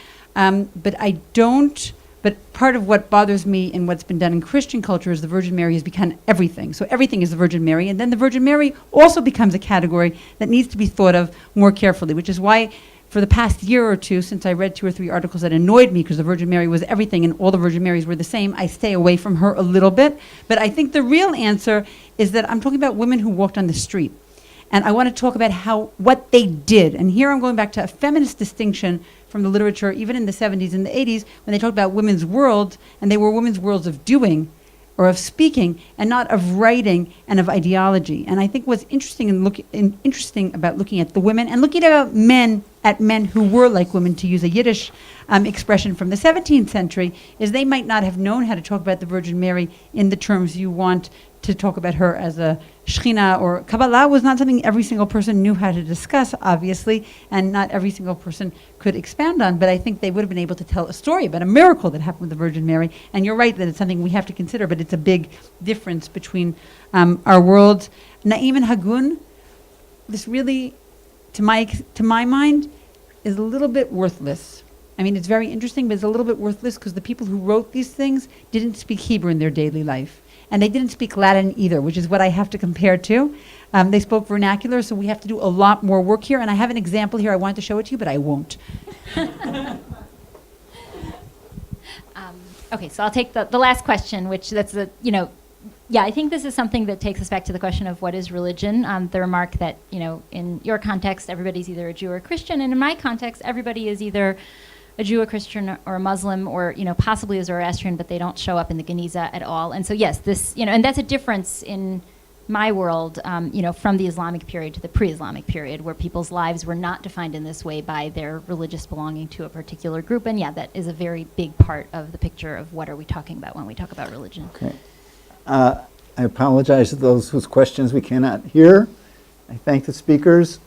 But part of what bothers me in what's been done in Christian culture is the Virgin Mary has become everything. So everything is the Virgin Mary, and then the Virgin Mary also becomes a category that needs to be thought of more carefully, which is why for the past year or two, since I read 2 or 3 articles that annoyed me because the Virgin Mary was everything and all the Virgin Marys were the same, I stay away from her a little bit. But I think the real answer is that I'm talking about women who walked on the street. And I want to talk about what they did. And here I'm going back to a feminist distinction from the literature, even in the 70s and the 80s, when they talked about women's worlds, and they were women's worlds of doing or of speaking, and not of writing and of ideology. And I think what's interesting about looking at the women and looking at men who were like women, to use a Yiddish expression from the 17th century, is they might not have known how to talk about the Virgin Mary in the terms you want to talk about her as a Shechina, or Kabbalah was not something every single person knew how to discuss, obviously, and not every single person could expound on, but I think they would have been able to tell a story about a miracle that happened with the Virgin Mary, and you're right that it's something we have to consider, but it's a big difference between our worlds. Na'im and Hagun, this really, to my mind, is a little bit worthless. I mean, it's very interesting, but it's a little bit worthless because the people who wrote these things didn't speak Hebrew in their daily life. And they didn't speak Latin either, which is what I have to compare to. They spoke vernacular, so we have to do a lot more work here. And I have an example here. I wanted to show it to you, but I won't. Okay, so I'll take the last question, which I think this is something that takes us back to the question of what is religion. The remark that, in your context, everybody's either a Jew or a Christian, and in my context, everybody is either a Jew, a Christian, or a Muslim, or possibly a Zoroastrian, but they don't show up in the Geniza at all. And so yes, this and that's a difference in my world, from the Islamic period to the pre-Islamic period, where people's lives were not defined in this way by their religious belonging to a particular group. And yeah, that is a very big part of the picture of what are we talking about when we talk about religion. Okay. I apologize to those whose questions we cannot hear. I thank the speakers.